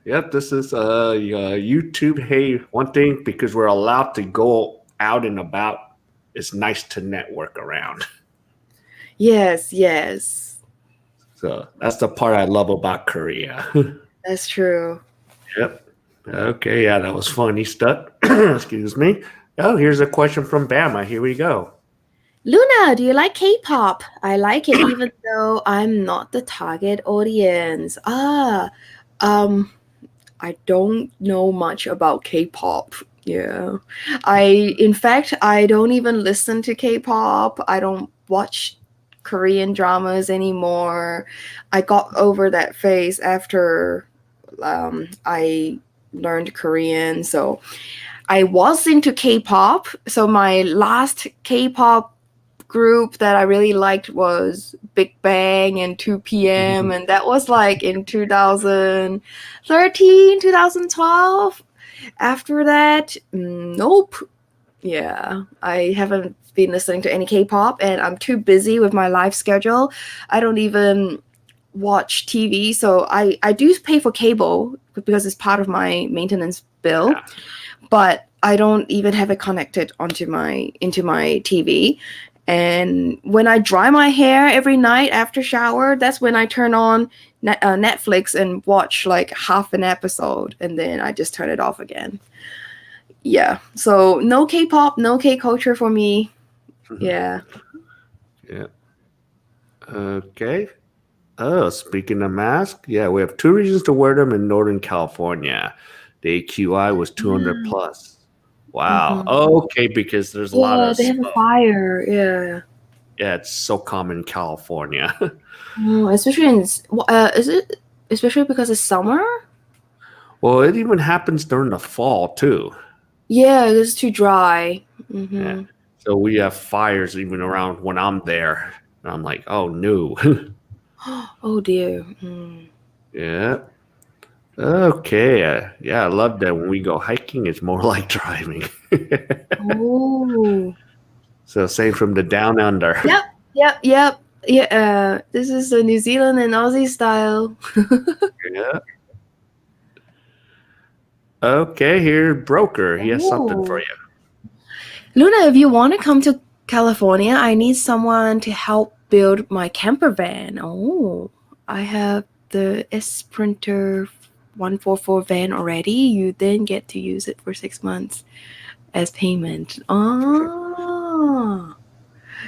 this is YouTube. Hey, one thing, because we're allowed to go out and about, it's nice to network around. Yes. So that's the part I love about Korea. That's true. Yep. Okay, yeah, that was funny stuff. Excuse me. Oh, here's a question from Bama. Here we go. Luna, do you like K-pop? I like it even though I'm not the target audience. I don't know much about K-pop. Yeah. In fact, I don't even listen to K-pop. I don't watch Korean dramas anymore. I got over that phase after I learned Korean. So I was into K-pop. So my last K-pop group that I really liked was Big Bang and 2PM, and that was like in 2013, 2012. After that, nope. Yeah, I haven't been listening to any K-pop, and I'm too busy with my life schedule. I don't even watch TV, so I do pay for cable because it's part of my maintenance bill, Yeah. but I don't even have it connected into my TV. And when I dry my hair every night after shower, that's when I turn on Netflix and watch like half an episode, and then I just turn it off again. Yeah, so no K-pop, no K-culture for me. Yeah. Yeah. Okay. Oh, speaking of masks, yeah, we have two reasons to wear them in Northern California. The AQI was 200 Yeah. plus. Wow. Mhm. Okay, because there's a lot Yeah, of they have a smoke. fire. Yeah. Yeah, it's so common in California. Oh, especially is it especially because it's summer? Well, it even happens during the fall too. Yeah, it's too dry. Yeah. Mm-hmm. So we have fires even around when I'm there. And I'm like, oh no. Oh dear. Mm. Yeah. Okay. Yeah, I love that when we go hiking, it's more like driving. Oh. So same from the down under. Yep. Yep. Yep. Yeah. This is the New Zealand and Aussie style. Yeah. Okay, here, broker. He has something for Oh. you. Luna, if you want to come to California, I need someone to help build my camper van. Oh, I have the Sprinter 144 van already. You then get to use it for 6 months as payment. Oh,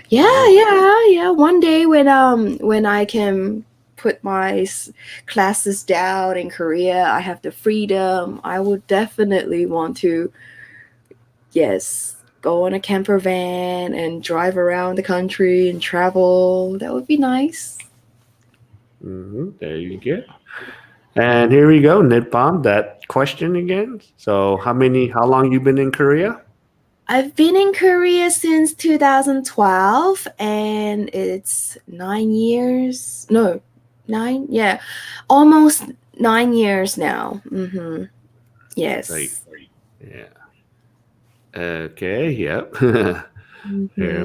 yeah, Oh, yeah, yeah. One day when I can put my classes down in Korea, I have the freedom. I would definitely want to, yes, go on a camper van and drive around the country and travel. That would be nice. there you go. And here we go, Nidpom. That question again. So, how long you been in Korea? I've been in Korea since 2012, and it's 9 years. No, nine. Yeah, almost 9 years now. Mm-hmm. Like, Yes. yeah. Okay. Yep. Here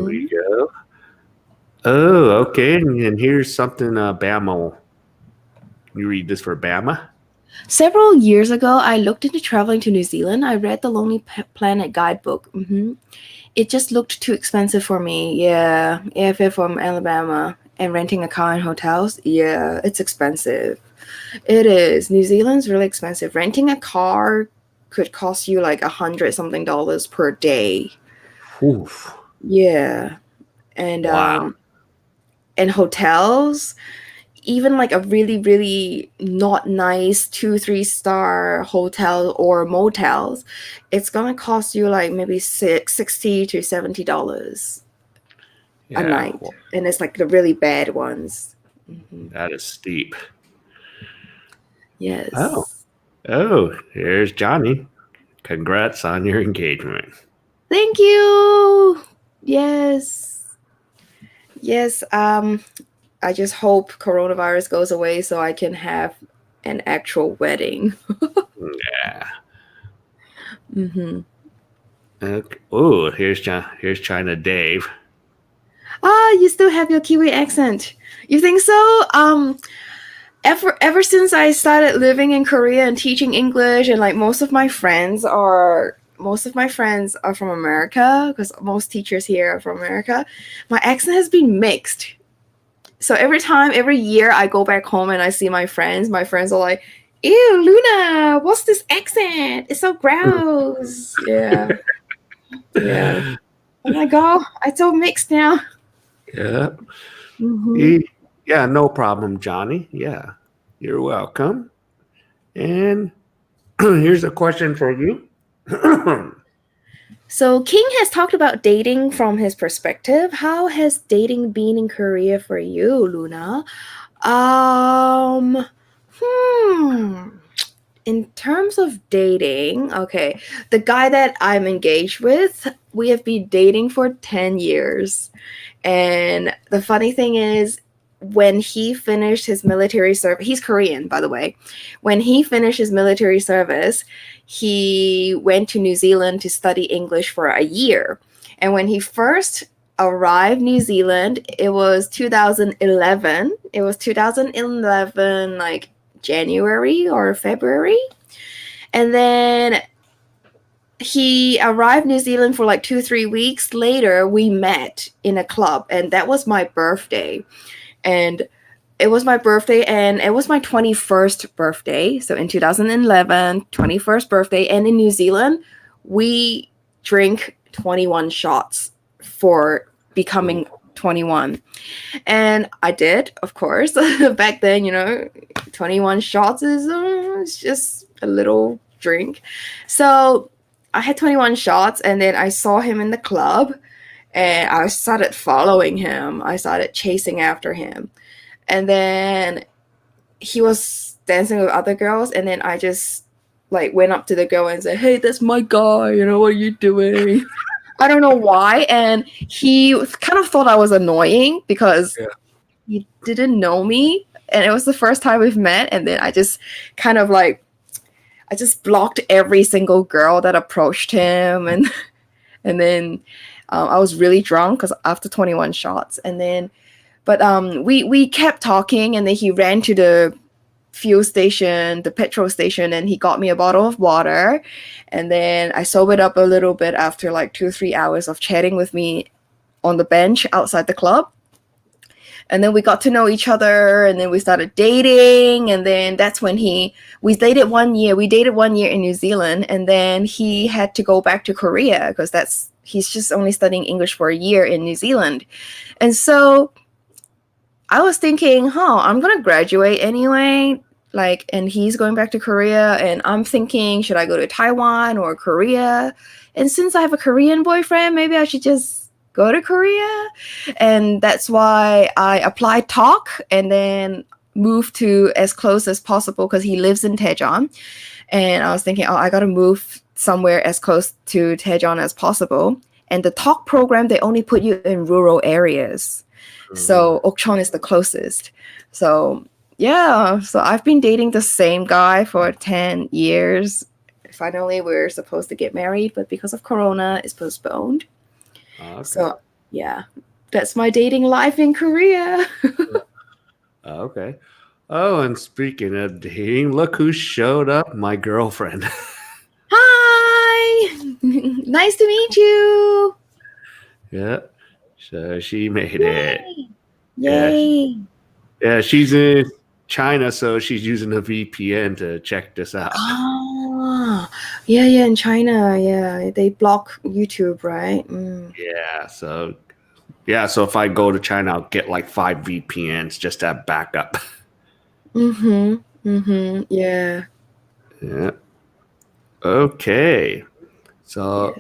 we Mm-hmm. go. Oh, okay. And here's something. Bama. You read this for Bama? Several years ago, I looked into traveling to New Zealand. I read the Lonely Planet guidebook. It just looked too expensive for me. Yeah, airfare from Alabama and renting a car and hotels. Yeah, it's expensive. It is. New Zealand's really expensive. Renting a car could cost you like 100 something dollars per day. Oof. Yeah, and Wow. hotels, even like a really really not nice 2 3 star hotel or motels, it's gonna cost you like maybe 60 to $70 a Yeah. night, Well, and it's like the really bad ones. Hmm. that is steep. Oh. Yes. Oh, here's Johnny. Congrats on your engagement. Thank you. Yes. Yes. I just hope coronavirus goes away so I can have an actual wedding. Yeah. Hmm. Okay. Oh, here's China Dave. Ah, you still have your Kiwi accent. You think so? Ever since I started living in Korea and teaching English, and like most of my friends are from America because most teachers here are from America. My accent has been mixed. So every year I go back home and I see my friends are like, "Ew, Luna, what's this accent? It's so gross." Yeah, yeah. I'm like, oh, it's so mixed now. Yeah. Hmm. E- Yeah, no problem, Johnny. Yeah. You're welcome. And here's a question for you. So King has talked about dating from his perspective. How has dating been in Korea for you, Luna? Um, hmm. In terms of dating, okay, the guy that I'm engaged with, we have been dating for 10 years. And the funny thing is, when he finished his military service, he's Korean, by the way. When he finished his military service, he went to New Zealand to study English for a year. And when he first arrived New Zealand, it was 2011. It was 2011, like January or February. And then he arrived New Zealand for like 2-3 weeks later. We met in a club, and that was my birthday. And it was my birthday, and it was my 21st birthday. So in 2011, 21st birthday. And in New Zealand, we drink 21 shots for becoming 21. And I did, of course. Back then, 21 shots is it's just a little drink. So I had 21 shots, and then I saw him in the club, and I started following him. I started chasing after him. And then he was dancing with other girls, and then I just like went up to the girl and said, "Hey, that's my guy, what are you doing?" I don't know why. And he kind of thought I was annoying because he didn't know me. And it was the first time we've met. And then I just kind of like, I just blocked every single girl that approached him. And then I was really drunk because after 21 shots. And then, but we kept talking, and then he ran to the fuel station, the petrol station, and he got me a bottle of water. And then I sobered up a little bit after like 2-3 hours of chatting with me on the bench outside the club. And then we got to know each other, and then we started dating. And then that's when we dated 1 year. We dated 1 year in New Zealand, and then he had to go back to Korea because he's just only studying English for a year in New Zealand. And so I was thinking, I'm going to graduate anyway, and he's going back to Korea, and I'm thinking, should I go to Taiwan or Korea? And since I have a Korean boyfriend, maybe I should just go to Korea. And that's why I applied Talk and then moved to as close as possible because he lives in Daejeon. And I was thinking, I got to move somewhere as close to Daejeon as possible. And the Talk program, they only put you in rural areas. So Okcheon is the closest. So yeah, so I've been dating the same guy for 10 years. Finally, we're supposed to get married, but because of Corona, it's postponed. Okay. So yeah, that's my dating life in Korea. Okay. Oh, and speaking of dating, look who showed up, my girlfriend. Hi! Nice to meet you. Yeah. So she made it. Yay. Yeah, she's in China, so she's using a VPN to check this out. Yeah, in China, they block YouTube, right? Yeah, so if I go to China, I'll get like 5 VPNs just to have backup. Yeah. Yeah. Okay. So,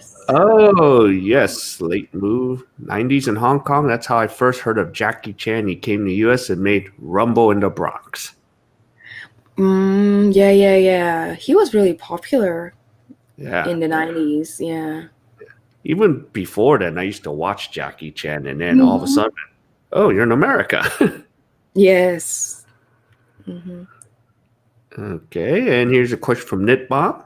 yes, late move, 90s in Hong Kong. That's how I first heard of Jackie Chan. He came to the U.S. and made Rumble in the Bronx. Yeah. He was really popular in the 90s, yeah. Even before then, I used to watch Jackie Chan, and then all of a sudden, you're in America. Yes. Okay, and here's a question from Knitbomb.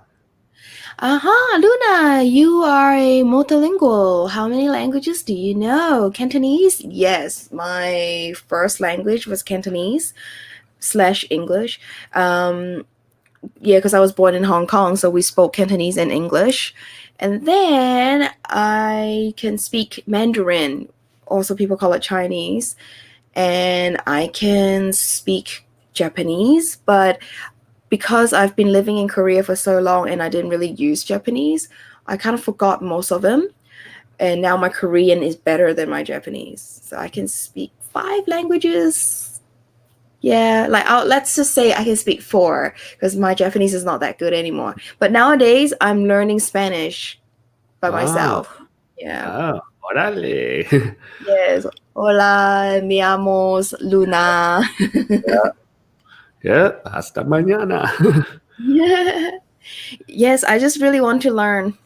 Luna, you are a multilingual. How many languages do you know? Cantonese? Yes, my first language was Cantonese / English. Because I was born in Hong Kong, so we spoke Cantonese and English. And then I can speak Mandarin. Also, people call it Chinese. And I can speak Japanese, but because I've been living in Korea for so long and I didn't really use Japanese, I kind of forgot most of them. And now my Korean is better than my Japanese. So I can speak 5 languages. Yeah, let's just say I can speak 4 because my Japanese is not that good anymore. But nowadays, I'm learning Spanish by myself. Yeah. Orale. Yes. Hola, mi amor, Luna. Yeah, hasta mañana. Yes, I just really want to learn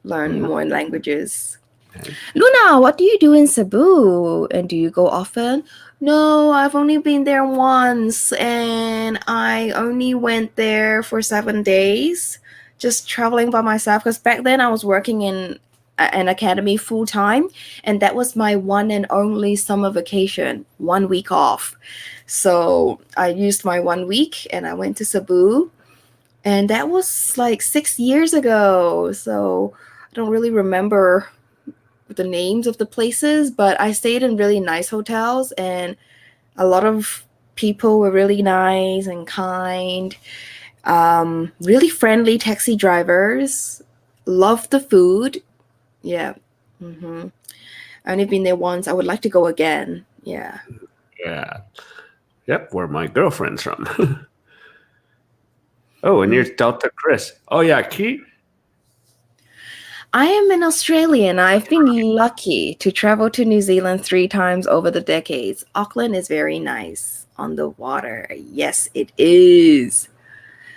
more languages. Okay. Luna, what do you do in Cebu? And do you go often? No, I've only been there once, and I only went there for 7 days, just traveling by myself. Because back then I was working in an academy full time, and that was my one and only summer vacation, 1 week off. So I used my 1 week, and I went to Cebu, and that was like 6 years ago. So I don't really remember the names of the places, but I stayed in really nice hotels, and a lot of people were really nice and kind, really friendly taxi drivers. Loved the food. Yeah. I only been there once. I would like to go again. Yeah. Yeah. Yep, where my girlfriend's from. Oh, and here's Delta Chris. Oh yeah, Key. I am an Australian. I've been lucky to travel to New Zealand 3 times over the decades. Auckland is very nice on the water. Yes, it is.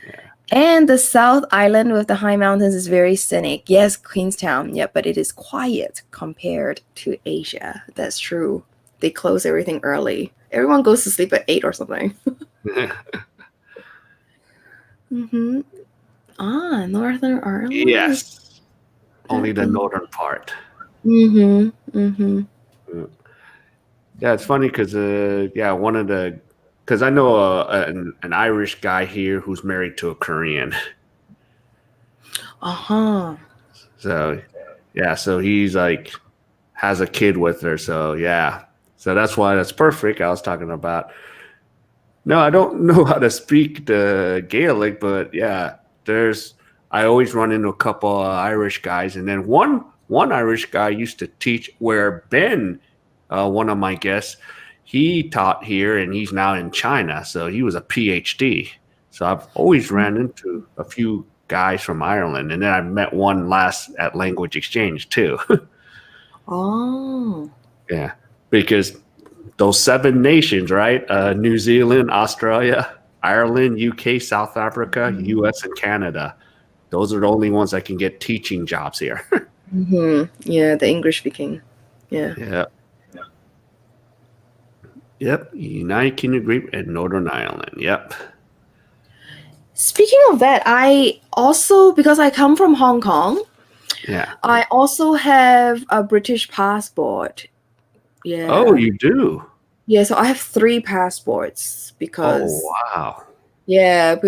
Yeah. And the South Island with the high mountains is very scenic. Yes, Queenstown. Yeah, but it is quiet compared to Asia. That's true. They close everything early. Everyone goes to sleep at 8 or something. Mm-hmm. Northern Ireland is. Yes, only the northern part. Mm-hmm. Mm-hmm. Yeah, it's funny because yeah, because I know an Irish guy here who's married to a Korean. Uh-huh. So yeah, so he's like has a kid with her. So yeah, so that's why that's perfect. I was talking about. No, I don't know how to speak the Gaelic, but yeah, there's. I always run into a couple of Irish guys, and then one Irish guy used to teach where Ben, one of my guests, he taught here, and he's now in China, so he was a PhD. So I've always ran into a few guys from Ireland, and then I met one last at language exchange too. Oh. Yeah, because those 7 nations, right? New Zealand, Australia, Ireland, UK, South Africa, US, and Canada. Those are the only ones that can get teaching jobs here. Mm-hmm. Yeah, the English speaking. Yeah. Yeah. Yep. United Kingdom Great and Northern Ireland. Yep. Speaking of that, I also, because I come from Hong Kong, Yeah. I also have a British passport. Yeah. Oh, you do? Yeah, so I have 3 passports Oh, because wow. we have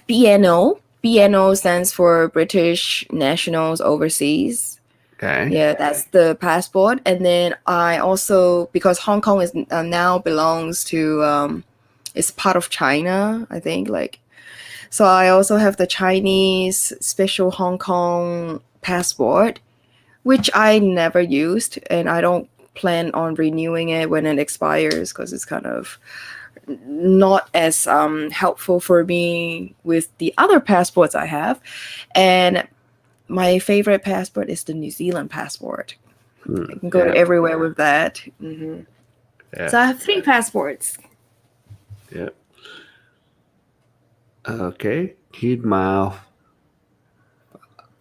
BNO. BNO stands for British Nationals Overseas. Okay. Yeah, that's the passport. And then I also, because Hong Kong is now belongs to it's part of China, I think, like, so I also have the Chinese special Hong Kong passport, which I never used, and I don't plan on renewing it when it expires because it's kind of not as helpful for me with the other passports I have. And my favorite passport is the New Zealand passport. I can go Yeah. everywhere with that. Mm-hmm. Yeah. So I have 3 passports. Yep. Okay. Kidmile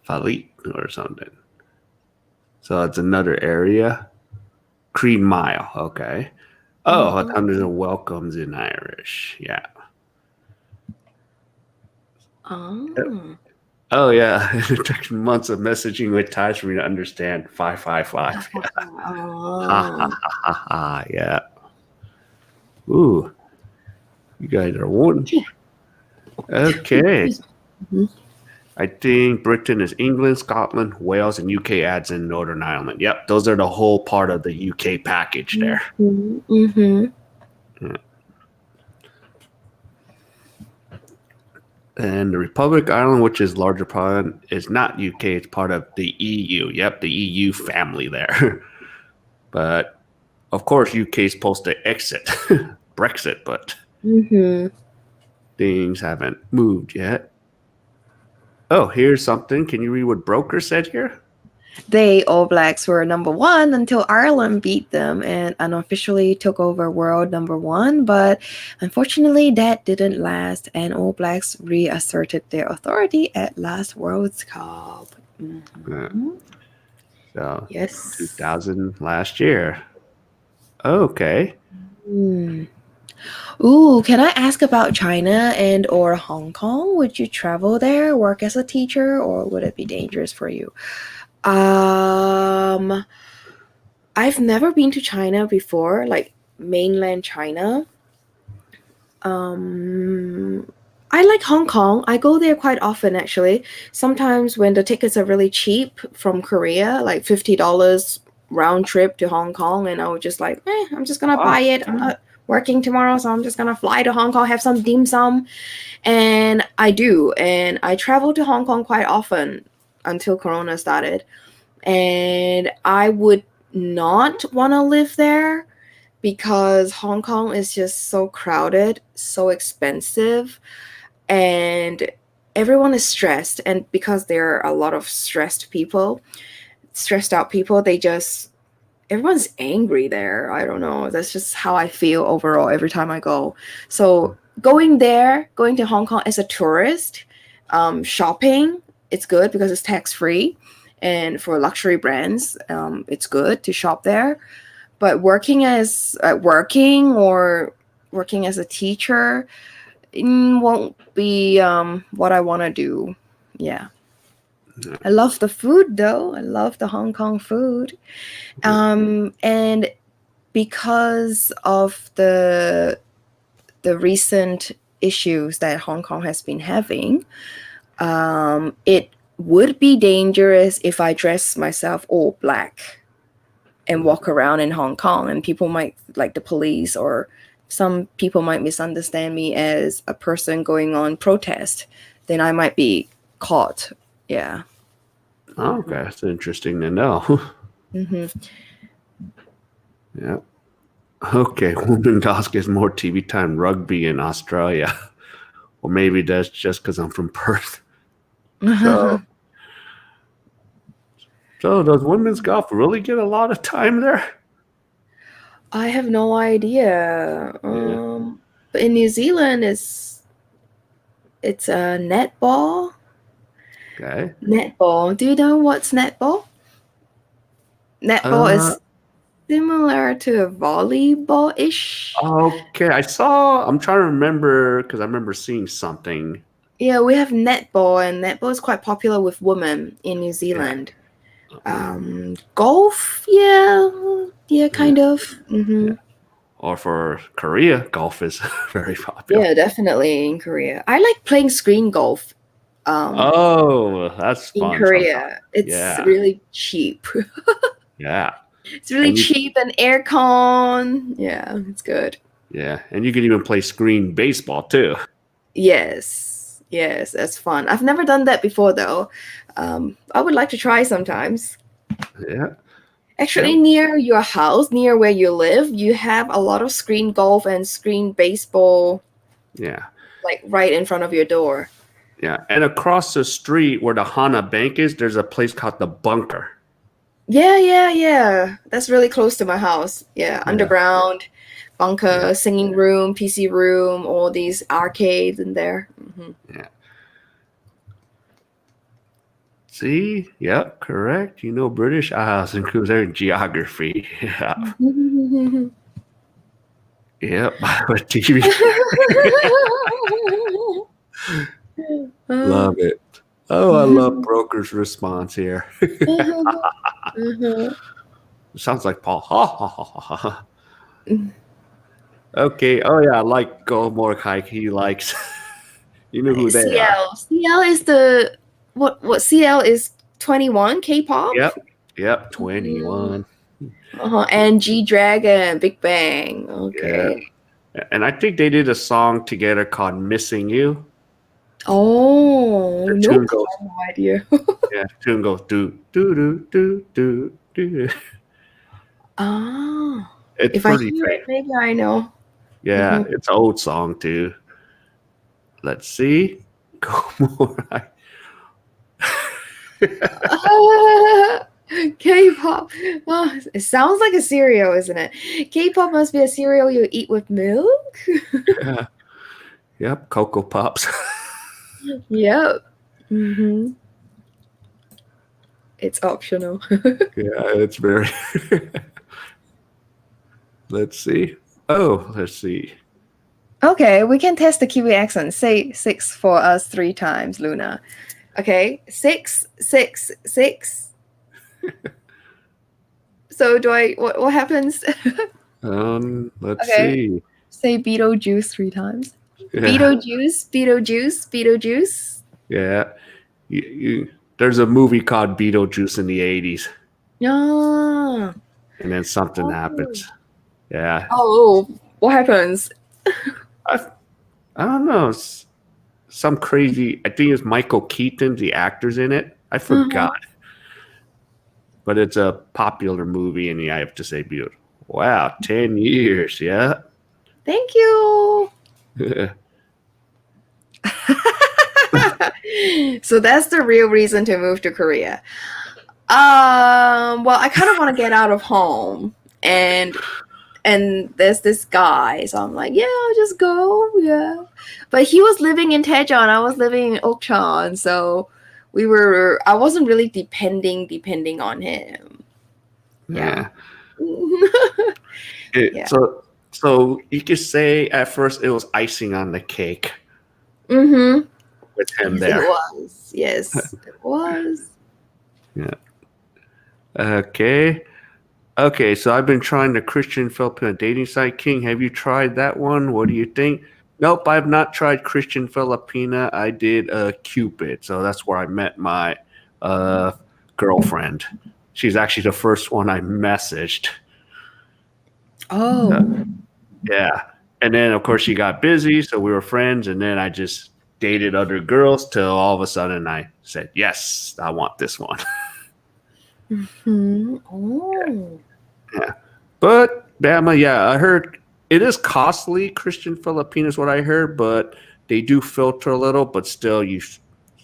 Falit or something. So it's another area. Creed Mile. Okay. Oh, Mm-hmm. Thunders and Welcomes in Irish. Yeah. Oh. Oh, yeah. It took months of messaging with ties for me to understand 555. Yeah. Ha ha Oh. ha ha ha. Yeah. Ooh. You guys are one. Okay. Mhm. I think Britain is England, Scotland, Wales, and UK adds in Northern Ireland. Yep. Those are the whole part of the UK package there. Mm-hmm. Yeah. And the Republic of Ireland, which is larger part, is not UK. It's part of the EU. Yep, the EU family there. But of course, UK is supposed to exit Brexit, but Mm-hmm. things haven't moved yet. Oh, here's something. Can you read what Broker said here? They, All Blacks, were #1 until Ireland beat them and unofficially took over world #1. But unfortunately, that didn't last, and All Blacks reasserted their authority at last World Cup. Yeah. Mhm. So Yes. 2000 last year. Okay. Hmm. Ooh, can I ask about China and or Hong Kong? Would you travel there, work as a teacher, or would it be dangerous for you? Um, I've never been to China before, like mainland China. Um, I like Hong Kong. I go there quite often actually. Sometimes when the tickets are really cheap from Korea, like $50 round trip to Hong Kong, and I was just like, I'm just gonna buy Wow. it. I'm not working tomorrow, so I'm just gonna fly to Hong Kong, have some dim sum. And I do. And I travel to Hong Kong quite often until Corona started. And I would not want to live there because Hong Kong is just so crowded, so expensive, and everyone is stressed. And because there are a lot of stressed out people, everyone's angry there. I don't know. That's just how I feel overall every time I go. So going to Hong Kong as a tourist, shopping, it's good because it's tax free. And for luxury brands, it's good to shop there. But working as a teacher won't be what I want to do. Yeah. I love the food though. I love the Hong Kong food. And because of the recent issues that Hong Kong has been having, it would be dangerous if I dress myself all black and walk around in Hong Kong, and people might, like the police or some people might misunderstand me as a person going on protest. Then I might be caught. Yeah. Okay, that's interesting to know. Hmm. Yeah. Okay, women does get more TV time rugby in Australia. Or maybe that's just because I'm from Perth. So, so does women's golf really get a lot of time there? I have no idea. Yeah. But in New Zealand, it's a netball. Okay. Netball. Do you know what's netball? Netball Uh, is similar to volleyball ish. okay. I'm trying to remember because I remember seeing something. Yeah, we have netball, and netball is quite popular with women in New Yeah. Zealand. Golf, yeah, Yeah. kind of. Yeah. Or for Korea, golf is very popular. Yeah, definitely in Korea. I like playing screen golf. Um, Oh, that's in fun sometimes. Korea, it's Yeah. really cheap. Yeah. It's really And you cheap and aircon. Yeah, it's good. yeah, and you can even play screen baseball too. Yes, yes, that's fun. I've never done that before though. I would like to try sometimes. Yeah. Actually, Yep. near your house, near where you live, you have a lot of screen golf and screen baseball, Yeah. like right in front of your door. Yeah. And across the street where the Hana Bank is, there's a place called the Bunker. Yeah, yeah, yeah. That's really close to my house. Yeah, Yeah. underground, Yeah. bunker, singing room, PC room, all these arcades in there. Yeah. See? Yep, correct. You know British Isles includes their geography. Yeah. Mhm. Yep. But TV. Uh, Love it. Oh, I love Broker's response here. uh-huh. Sounds like Paul. Ha ha ha ha ha. Okay. Oh yeah, I like Goldmore Hike. He likes. You know who they are. CL is the what CL is 21 K-pop. Yep. Yep. 21. And G Dragon, Big Bang. Yeah. Okay. And I think they did a song together called Missing You. Oh, The tune nope. goes, I have no idea. yeah, tune goes do do do do do do. Ah, It's if I pretty hear it, famous. maybe I know. Yeah, Mhm. it's an old song too. Let's see. Go more. K-pop. Oh, it sounds like a cereal, isn't it? K-pop must be a cereal you eat with milk. Yeah. Yep, Cocoa Pops. Yep. It's optional. Yeah, it's very Let's see. Oh, let's see. Okay, we can test the Kiwi accent. Say 6 for us 3 times, Luna. Okay, 6, 6, 6. So do I? What happens? Let's Okay, see. say Beetlejuice 3 times. Yeah, Beetlejuice, Beetlejuice, Beetlejuice. yeah. There's a movie called Beetlejuice in the '80s, Ah. and then something Oh. happens. Yeah, Oh, what happens? I, I don't know. Some crazy. I think it's Michael Keaton, the actor's in it. I Uh-huh. forgot, but it's a popular movie, and I have to say, beautiful. Wow, 10 years. Yeah. Thank you. So that's the real reason to move to Korea. Well, I kind of want to get out of home, and there's this guy, so I'm like, yeah, I'll just go, yeah. But he was living in Daejeon, I was living in Okcheon, so I wasn't really depending on him. Yeah. Yeah. It, Yeah. so so you could say at first it was icing on the cake Mm-hmm. with him Yes, it there. was. Yes, it was. Yeah. Okay. Okay, so I've been trying the Christian Filipino dating site. King, have you tried that one? What do you think? Nope, I've not tried Christian Filipina. I did Cupid, so that's where I met my uh, girlfriend. She's actually the first one I messaged. Uh, Oh. yeah, and then of course she got busy, so we were friends, and then I just dated other girls till all of a sudden I said, "Yes, I want this one." Mm-hmm. Oh. Yeah. But Bama, yeah, I heard it is costly. Christian Filipino is what I heard, but they do filter a little, but still,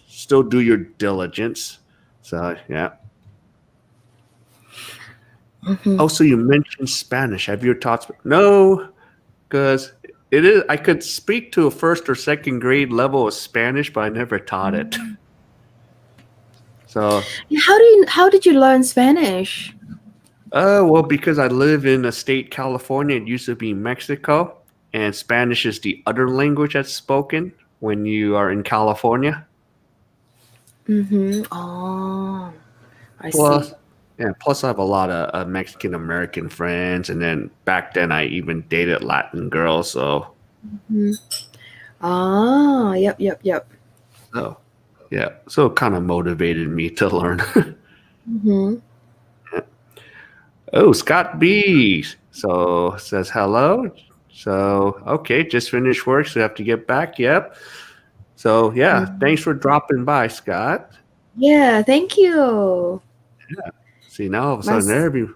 still do your diligence. So yeah. Mm-hmm. Also, you mentioned Spanish. Have you taught? No, because it is. I could speak to a first or second grade level of Spanish, but I never taught it. So, How did you learn Spanish? well, because I live in a state, California, it used to be Mexico, and Spanish is the other language that's spoken when you are in California. Mm-hmm. Oh, I see. Plus, yeah, plus I have a lot of Mexican American friends, and then back then I even dated Latin girls, Mhm. Ah, yep. so yeah, so it kind of motivated me to learn. Mm-hmm. Oh, Scott B. So says hello. So okay, just finished work, so I have to get back. Yep. So yeah, thanks for dropping by, Scott. Yeah, thank you. See, now all of a My sudden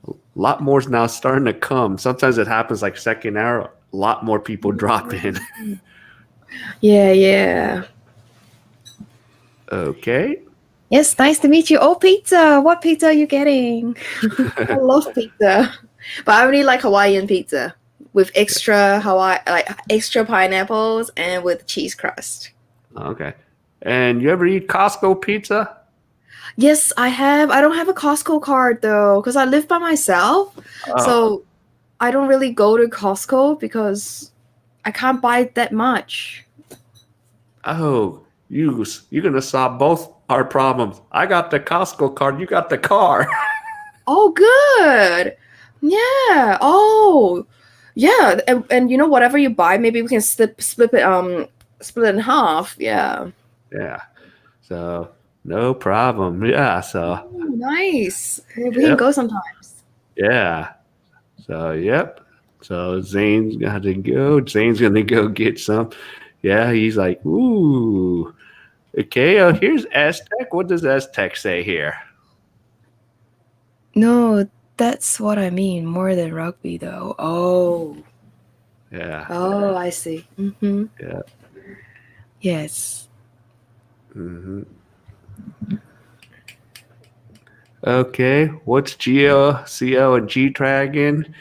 a lot more is now starting to come. Sometimes it happens like second hour, a lot more people drop in. yeah. Okay. Yes, nice to meet you. Oh, pizza. What pizza are you getting? I love pizza. But I really like Hawaiian pizza with extra pineapples and with cheese crust. Okay. And you ever eat Costco pizza? Yes, I have. I don't have a Costco card though, because I live by myself. Oh, So I don't really go to Costco because I can't buy that much. oh, you're gonna solve both our problems. I got the Costco card. You got the car. Oh, good. Yeah. Oh, yeah. And you know, whatever you buy, maybe we can split it in half. Yeah. Yeah. So no problem. Yeah. So Oh, nice. We can yep. go sometimes. Yeah. So yep. So Zane's got to go. Zane's gonna go get some. Yeah. He's like, ooh. Okay. Oh, here's Aztec. What does Aztec say here? No, that's what I mean. More than rugby, though. Oh. Yeah. Oh, I see. Mm-hmm. Yeah. Yes. Hmm. Okay. What's Geo, CL, and G Dragon?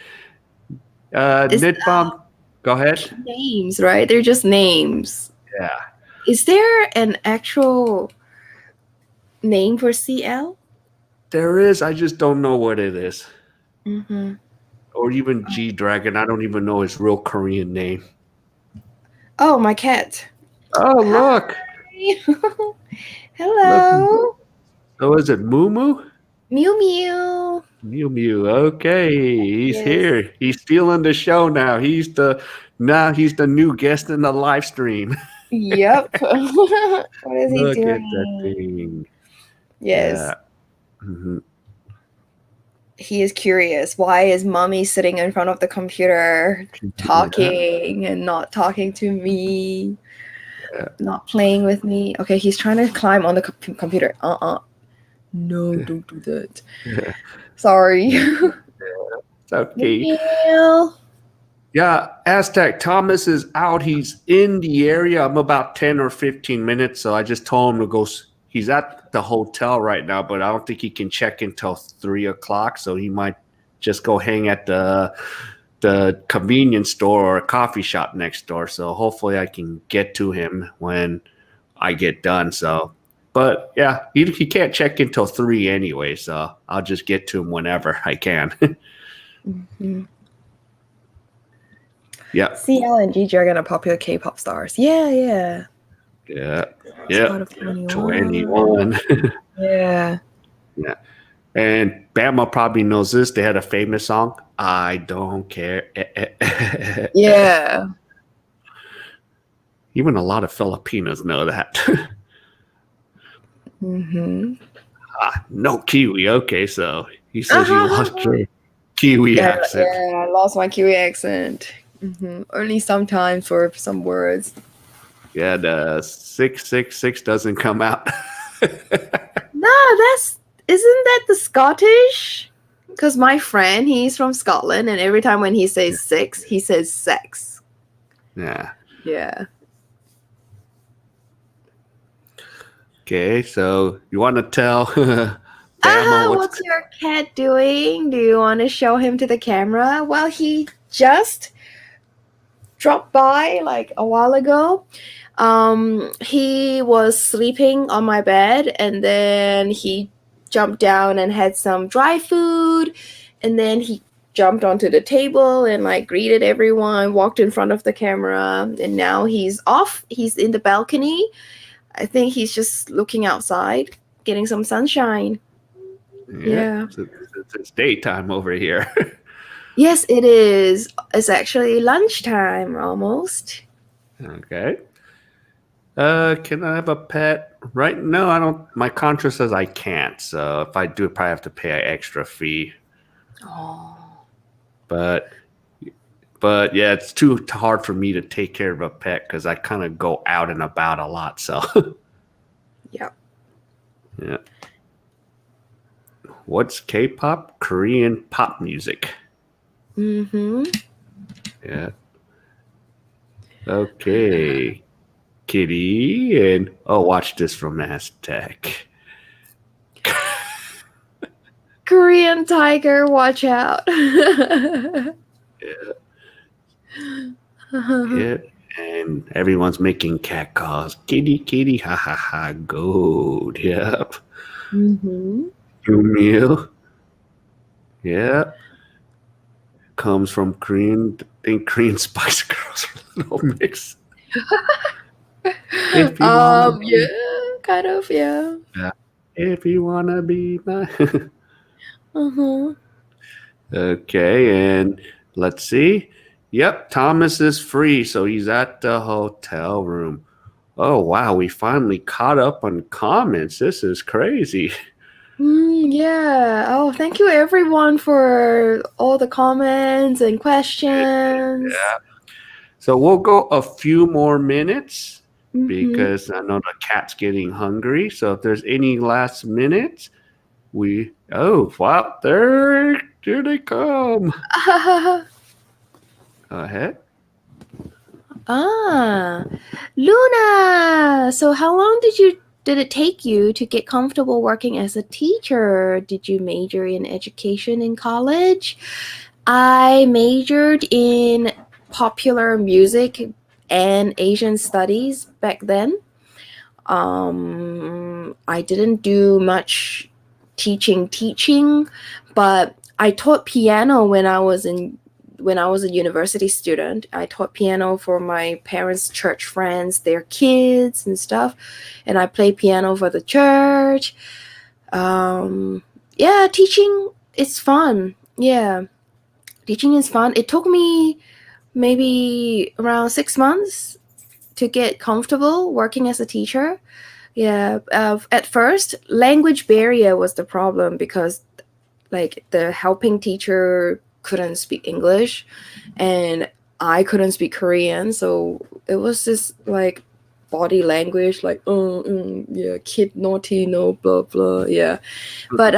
It's Nitbomb. Go ahead. names, right? They're just names. Yeah. Is there an actual name for CL? There is. I just don't know what it is. Mm-hmm. or even G Dragon. I don't even know his real Korean name. Oh, my cat. Oh, look. Look. Hello. Oh, is it Moo Moo? Mew mew. Mew Mew. Okay, he's Yes. here. He's stealing the show now. He's the new guest in the live stream. Yep. What is he Look at that doing? thing. Yes. Yeah. Mhm. He is curious. Why is mommy sitting in front of the computer Yeah. talking and not talking to me? Yeah. Not playing with me. Okay, he's trying to climb on the computer. No, don't do that. Yeah. Sorry. It's okay. Meow. Yeah, Aztec Thomas is out. He's in the area. I'm about 10 or 15 minutes. So I just told him to go. He's at the hotel right now, but I don't think he can check until 3 o'clock. So he might just go hang at the convenience store or a coffee shop next door. So hopefully I can get to him when I get done. So, but yeah, he can't check until 3 anyway. So I'll just get to him whenever I can. Mhm. Yeah. CL and Gigi are gonna popular K-pop stars. Yeah, yeah. Yeah. It's Yeah. part of 21. 21. Yeah. Yeah. And Bama probably knows this. They had a famous song, I Don't Care. Yeah. Even a lot of Filipinos know that. Mm-hmm. No Kiwi. Okay, so he says he lost your Kiwi Yeah, accent. yeah, I lost my Kiwi accent. Only sometimes for some words. Yeah, the 666 doesn't come out. No, isn't that the Scottish? Because my friend, he's from Scotland, and every time when he says six, he says sex. Yeah. Yeah. Okay, so you want to tell Bama What's your cat doing? Do you want to show him to the camera? Well, he just dropped by like a while ago. He was sleeping on my bed, and then he jumped down and had some dry food, and then he jumped onto the table and like greeted everyone, walked in front of the camera, and now he's off. He's in the balcony. I think he's just looking outside, getting some sunshine. Yeah. It's daytime over here. Yes, it is. It's actually lunchtime almost. Okay. Can I have a pet? Right? No, I don't. My contract says I can't. So if I do, I probably have to pay an extra fee. Oh. But yeah, it's too hard for me to take care of a pet because I kind of go out and about a lot. So Yeah. yeah. What's K-pop? Korean pop music. Mm-hmm. Yeah. Okay. Kitty and watch this from Aztec. Korean tiger, watch out. Yeah. And everyone's making cat calls. Kitty, kitty, ha ha ha, goat. Yep. Mm-hmm. Meal. Yeah. Comes from Korean. I think Korean Spice Girls are a little mix. If you wanna be, Yeah, kind of, yeah. if you wanna be my. Uh-huh. Okay, and let's see. Yep, Thomas is free, so he's at the hotel room. Oh wow, we finally caught up on comments. This is crazy. Yeah. Oh, thank you everyone for all the comments and questions. Yeah. So we'll go a few more minutes Mhm. because I know the cat's getting hungry. So if there's any last minutes, wow, here they come. Go ahead. Luna. So how long did it take you to get comfortable working as a teacher? Did you major in education in college? I majored in popular music and Asian studies back then. I didn't do much teaching, but I taught piano when I was a university student. I taught piano for my parents' church friends, their kids and stuff, and I played piano for the church. Yeah, teaching is fun. Yeah, teaching is fun. It took me maybe around 6 months to get comfortable working as a teacher. Yeah, at first, language barrier was the problem because like the helping teacher couldn't speak English and I couldn't speak Korean, so it was just like body language, like yeah, kid naughty, no blah blah, yeah. But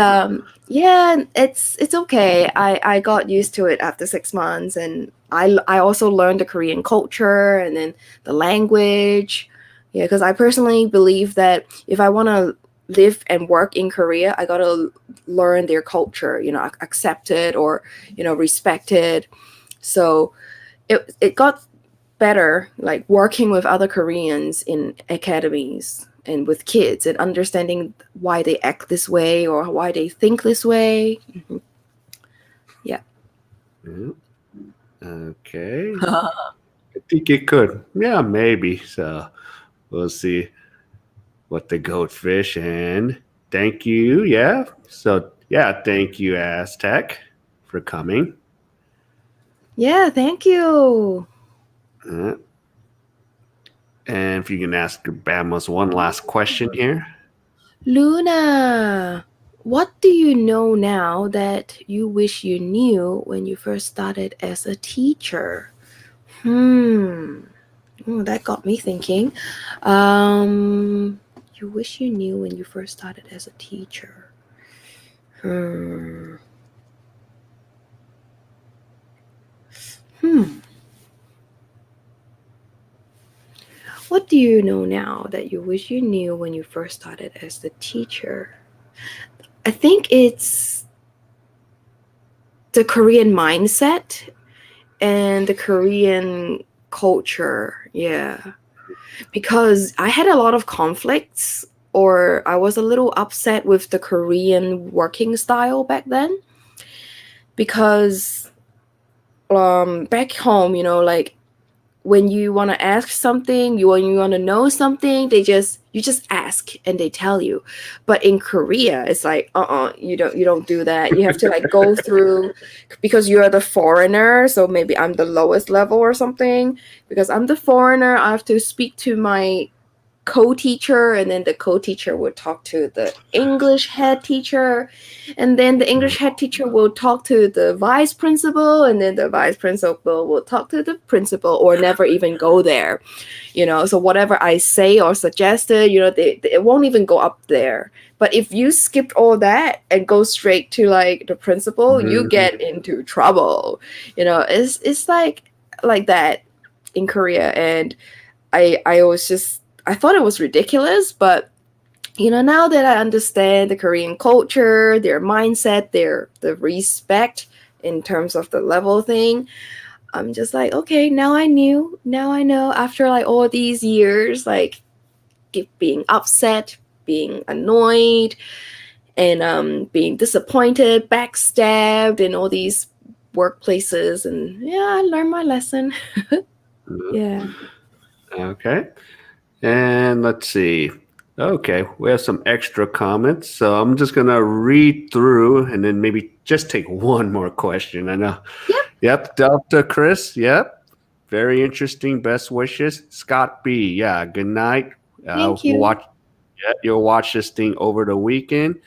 yeah, it's okay. I got used to it after 6 months, and I also learned the Korean culture and then the language. Yeah, because I personally believe that if I want to live and work in Korea, I gotta learn their culture, accept it or respect it. So it got better, like working with other Koreans in academies and with kids and understanding why they act this way or why they think this way. Mhm. Yeah. Yeah. Okay. I think it could. Yeah, maybe. So we'll see what the goldfish and thank you. Yeah. So yeah, thank you, Aztec, for coming. Yeah, thank you. Uh, and if you can ask Bama's one last question here. Luna, what do you know now that you wish you knew when you first started as a teacher? That got me thinking. You wish you knew when you first started as a teacher. Hmm. Hmm. What do you know now that you wish you knew when you first started as the teacher? I think it's the Korean mindset and the Korean culture. Yeah. Because I had a lot of conflicts, or I was a little upset with the Korean working style back then because back home, like when you want to ask something, when you want to know something, you just ask and they tell you. But in Korea, it's like you don't do that. You have to like go through, because you're the foreigner, so maybe I'm the lowest level or something. Because I'm the foreigner, I have to speak to my co-teacher, and then the co-teacher would talk to the English head teacher, and then the English head teacher will talk to the vice principal, and then the vice principal will talk to the principal or never even go there. So whatever I say or suggested, it won't even go up there. But if you skipped all that and go straight to like the principal, you Mhm. get into trouble. It's like that in Korea. And I thought it was ridiculous, but now that I understand the Korean culture, their mindset, the respect in terms of the level thing, I'm just like, okay, now I know after like all these years, like being upset, being annoyed, and being disappointed, backstabbed in all these workplaces, and yeah, I learned my lesson. Yeah. Okay. And let's see. Okay, we have some extra comments. So I'm just going to read through and then maybe just take one more question. I know. Yep. Yep. Delta Chris. Yep. Very interesting. Best wishes. Scott B. Yeah. Good night. Thank We'll you. watch. Yeah, you'll watch this thing over the weekend.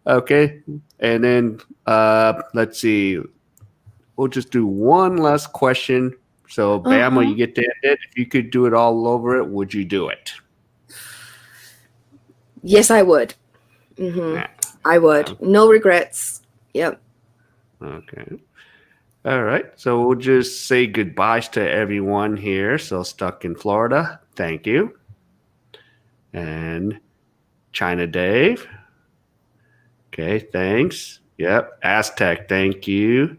Okay. And then let's see. We'll just do one last question. So, Bama, Uh-huh. you get to end it. If you could do it all over it, would you do it? Yes, I would. Yeah. I would. No regrets. Yep. Okay. All right. So we'll just say goodbyes to everyone here. So stuck in Florida. Thank you. And China Dave. Okay. Thanks. Yep. Aztec. Thank you.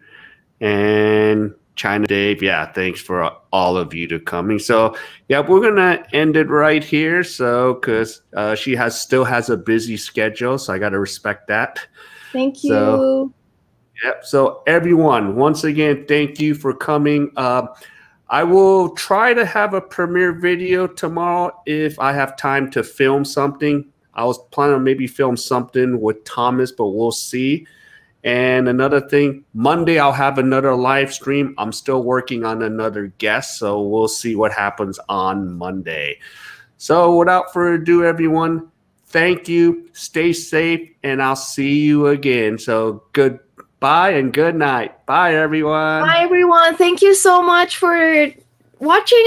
And China Dave. Yeah. Thanks for all of you to coming. So yeah, we're gonna end it right here. So because she still has a busy schedule, so I got to respect that. Thank So you. Yep. So everyone, once again, thank you for coming. I will try to have a premiere video tomorrow if I have time to film something. I was planning on maybe film something with Thomas, but we'll see. And another thing, Monday I'll have another live stream. I'm still working on another guest, so we'll see what happens on Monday. So without further ado, everyone, thank you. Stay safe, and I'll see you again. So goodbye and good night. Bye, everyone. Bye, everyone. Thank you so much for watching